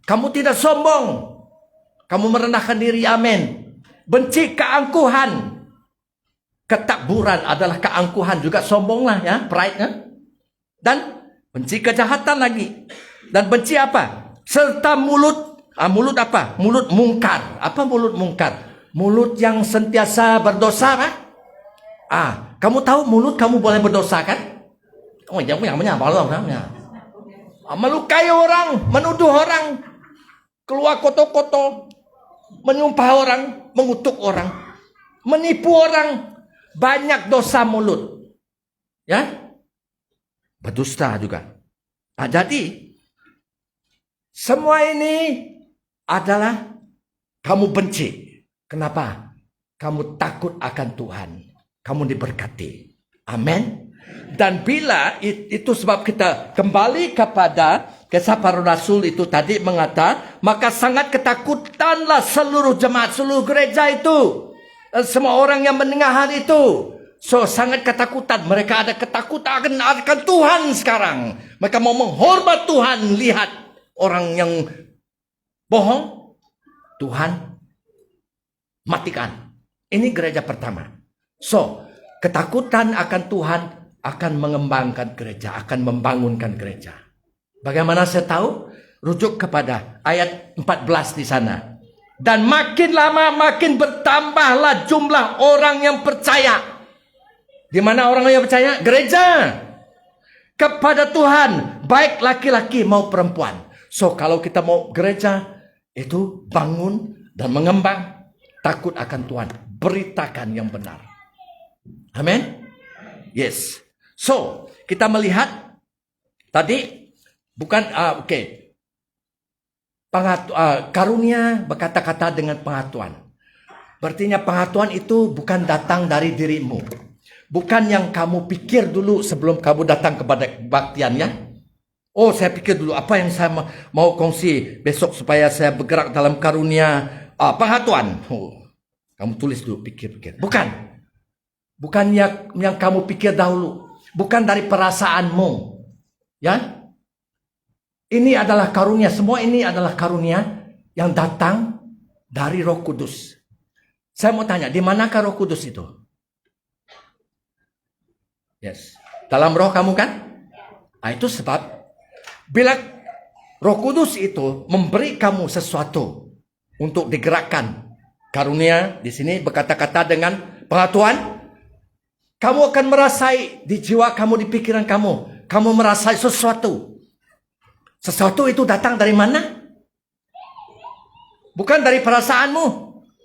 Kamu tidak sombong. Kamu merendahkan diri. Amin. Benci keangkuhan. Ketakburan adalah keangkuhan. Juga sombonglah ya. Pride ya. Dan benci kejahatan lagi. Dan benci apa? Serta mulut. Mulut apa? Mulut mungkar. Apa mulut mungkar? Mulut yang sentiasa berdosa. Kamu tahu mulut kamu boleh berdosa kan? Melukai orang. Menuduh orang. Keluar kotor-kotor. Menyumpah orang. Mengutuk orang. Menipu orang. Banyak dosa mulut. Ya. Berdusta juga. Jadi semua ini adalah kamu benci. Kenapa? Kamu takut akan Tuhan. Kamu diberkati. Amin. Dan bila itu sebab kita kembali kepada kisah para rasul itu tadi mengatakan, maka sangat ketakutanlah seluruh jemaat, seluruh gereja itu. Semua orang yang mendengar hal itu. So, sangat ketakutan. Mereka ada ketakutan akan Tuhan sekarang. Mereka mau menghormat Tuhan. Lihat orang yang bohong. Tuhan matikan. Ini gereja pertama. So, ketakutan akan Tuhan akan mengembangkan gereja. Akan membangunkan gereja. Bagaimana saya tahu? Rujuk kepada ayat 14 di sana. Dan makin lama makin bertambahlah jumlah orang yang percaya. Di mana orang yang percaya? Gereja. Kepada Tuhan. Baik laki-laki mau perempuan. So, kalau kita mau gereja. Itu bangun dan mengembang. Takut akan Tuhan. Beritakan yang benar. Amin. Yes. So, kita melihat. Tadi. Bukan. Karunia berkata-kata dengan pengetahuan. Berartinya pengetahuan itu bukan datang dari dirimu. Bukan yang kamu pikir dulu sebelum kamu datang kepada kebaktian ya. Oh, saya pikir dulu apa yang saya mau kongsi besok supaya saya bergerak dalam karunia pengetahuan. Kamu tulis dulu, pikir-pikir. Bukan. Bukan yang kamu pikir dahulu. Bukan dari perasaanmu. Ya. Ini adalah karunia. Semua ini adalah karunia yang datang dari Roh Kudus. Saya mau tanya, di manakah Roh Kudus itu? Yes. Dalam roh kamu kan? Itu sebab bila Roh Kudus itu memberi kamu sesuatu. untuk digerakkan. Karunia di sini berkata-kata dengan pengetahuan. Kamu akan merasai di jiwa kamu, di pikiran kamu. Kamu merasai sesuatu. Sesuatu itu datang dari mana? Bukan dari perasaanmu.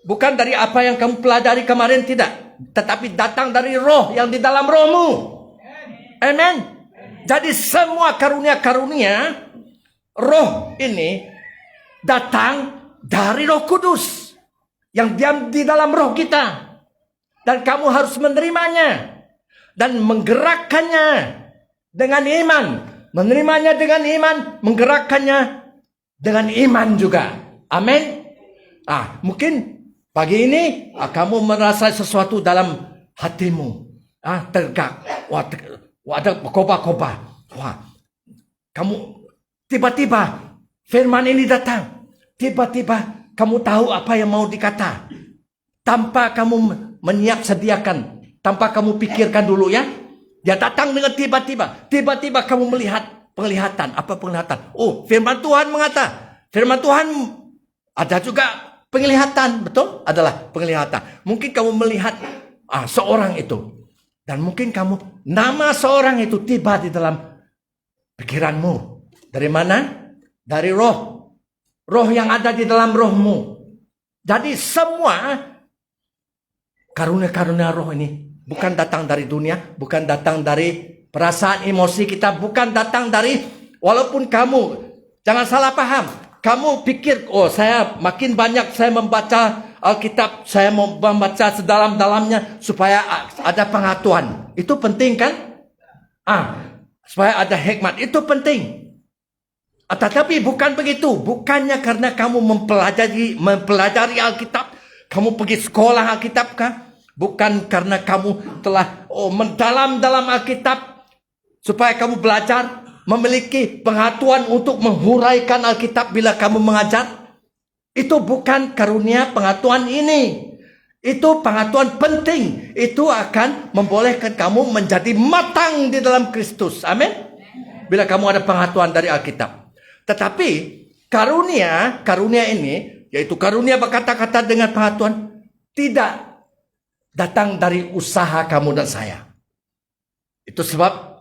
Bukan dari apa yang kamu pelajari kemarin, tidak. Tetapi datang dari roh yang di dalam rohmu. Amen. Jadi semua karunia-karunia roh ini datang dari Roh Kudus yang diam di dalam roh kita. Dan kamu harus menerimanya dan menggerakkannya dengan iman. Menerimanya dengan iman, menggerakkannya dengan iman juga. Amin. Mungkin pagi ini kamu merasa sesuatu dalam hatimu. Tegak. Ada koba-koba. Kamu tiba-tiba firman ini datang. Tiba-tiba kamu tahu apa yang mau dikata. Tanpa kamu menyiap sediakan. Tanpa kamu pikirkan dulu ya. Dia datang dengan tiba-tiba. Tiba-tiba kamu melihat penglihatan. Apa penglihatan? Oh, firman Tuhan mengata. Firman Tuhan ada juga penglihatan. Betul? Adalah penglihatan. Mungkin kamu melihat seorang itu. Dan mungkin kamu, nama seorang itu tiba di dalam pikiranmu. Dari mana? Dari roh. Roh yang ada di dalam rohmu. Jadi semua karunia-karunia roh ini bukan datang dari dunia, bukan datang dari perasaan emosi kita, bukan datang dari, walaupun kamu, jangan salah paham, kamu pikir, oh saya makin banyak saya membaca Alkitab, saya mau membaca sedalam-dalamnya supaya ada pengetahuan. Itu penting kan? Supaya ada hikmat, itu penting. Tetapi bukan begitu. Bukannya karena kamu mempelajari Alkitab, kamu pergi sekolah Alkitab kah? Bukan karena kamu telah mendalam dalam Alkitab supaya kamu belajar memiliki pengetahuan untuk menghuraikan Alkitab bila kamu mengajar. Itu bukan karunia pengetahuan ini. Itu pengetahuan penting. Itu akan membolehkan kamu menjadi matang di dalam Kristus. Amin. Bila kamu ada pengetahuan dari Alkitab. Tetapi karunia ini, yaitu karunia berkata-kata dengan pengetahuan, tidak datang dari usaha kamu dan saya. Itu sebab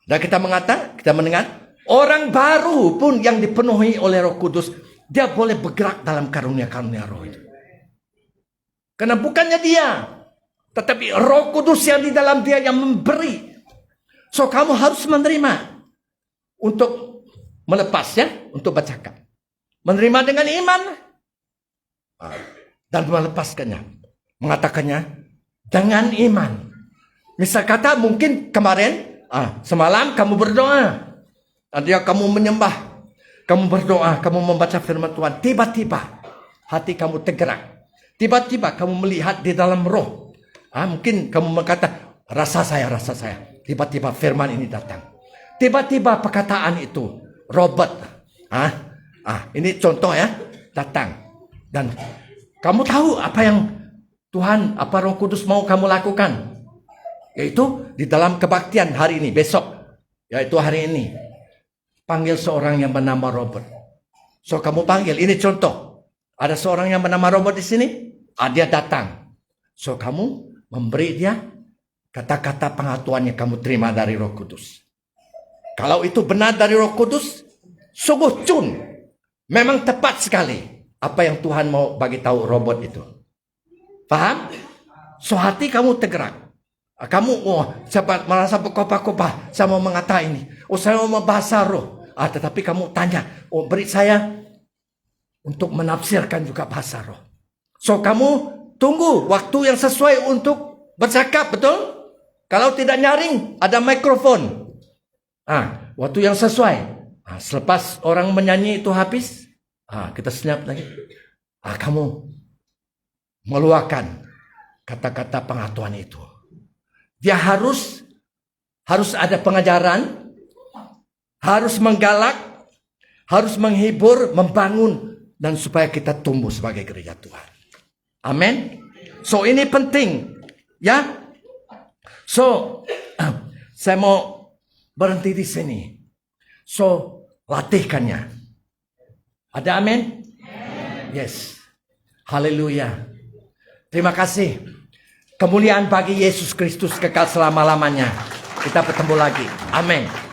dan kita mendengar orang baru pun yang dipenuhi oleh Roh Kudus, dia boleh bergerak dalam karunia-karunia roh itu. Karena bukannya dia, tetapi Roh Kudus yang di dalam dia yang memberi. So kamu harus menerima untuk melepasnya, untuk bercakap. Menerima dengan iman dan melepaskannya. Mengatakannya dengan iman. Misal kata mungkin kemarin semalam kamu berdoa. Dia kamu menyembah. Kamu berdoa, kamu membaca firman Tuhan. Tiba-tiba hati kamu tergerak. Tiba-tiba kamu melihat di dalam roh. Mungkin kamu berkata, rasa saya. Tiba-tiba firman ini datang. Tiba-tiba perkataan itu, Robert. Ini contoh ya, datang. Dan kamu tahu apa yang Tuhan, apa Roh Kudus mau kamu lakukan. Yaitu di dalam kebaktian hari ini, besok. Yaitu hari ini. Panggil seorang yang bernama Robert. So kamu panggil, ini contoh. Ada seorang yang bernama Robert di sini. Dia datang. So kamu memberi dia kata-kata pengetahuan yang kamu terima dari Roh Kudus. Kalau itu benar dari Roh Kudus, sungguh cun. Memang tepat sekali apa yang Tuhan mau bagi tahu Robert itu. Paham? So hati kamu tergerak. Kamu saya merasa berkopa-kopa, saya mau mengatakan ini. Saya mau bahasa roh. Tetapi kamu tanya, beri saya untuk menafsirkan juga bahasa roh. So kamu tunggu waktu yang sesuai untuk bercakap, betul? Kalau tidak nyaring, ada mikrofon. Waktu yang sesuai. Selepas orang menyanyi itu habis, kita senyap lagi. Kamu meluahkan kata-kata pengetahuan itu. Dia harus ada pengajaran, harus menggalak, harus menghibur, membangun, dan supaya kita tumbuh sebagai gereja Tuhan. Amin. So ini penting, ya. So saya mau berhenti di sini. So latihkannya. Ada amin? Yes. Haleluya. Terima kasih. Kemuliaan bagi Yesus Kristus kekal selama-lamanya. Kita bertemu lagi. Amin.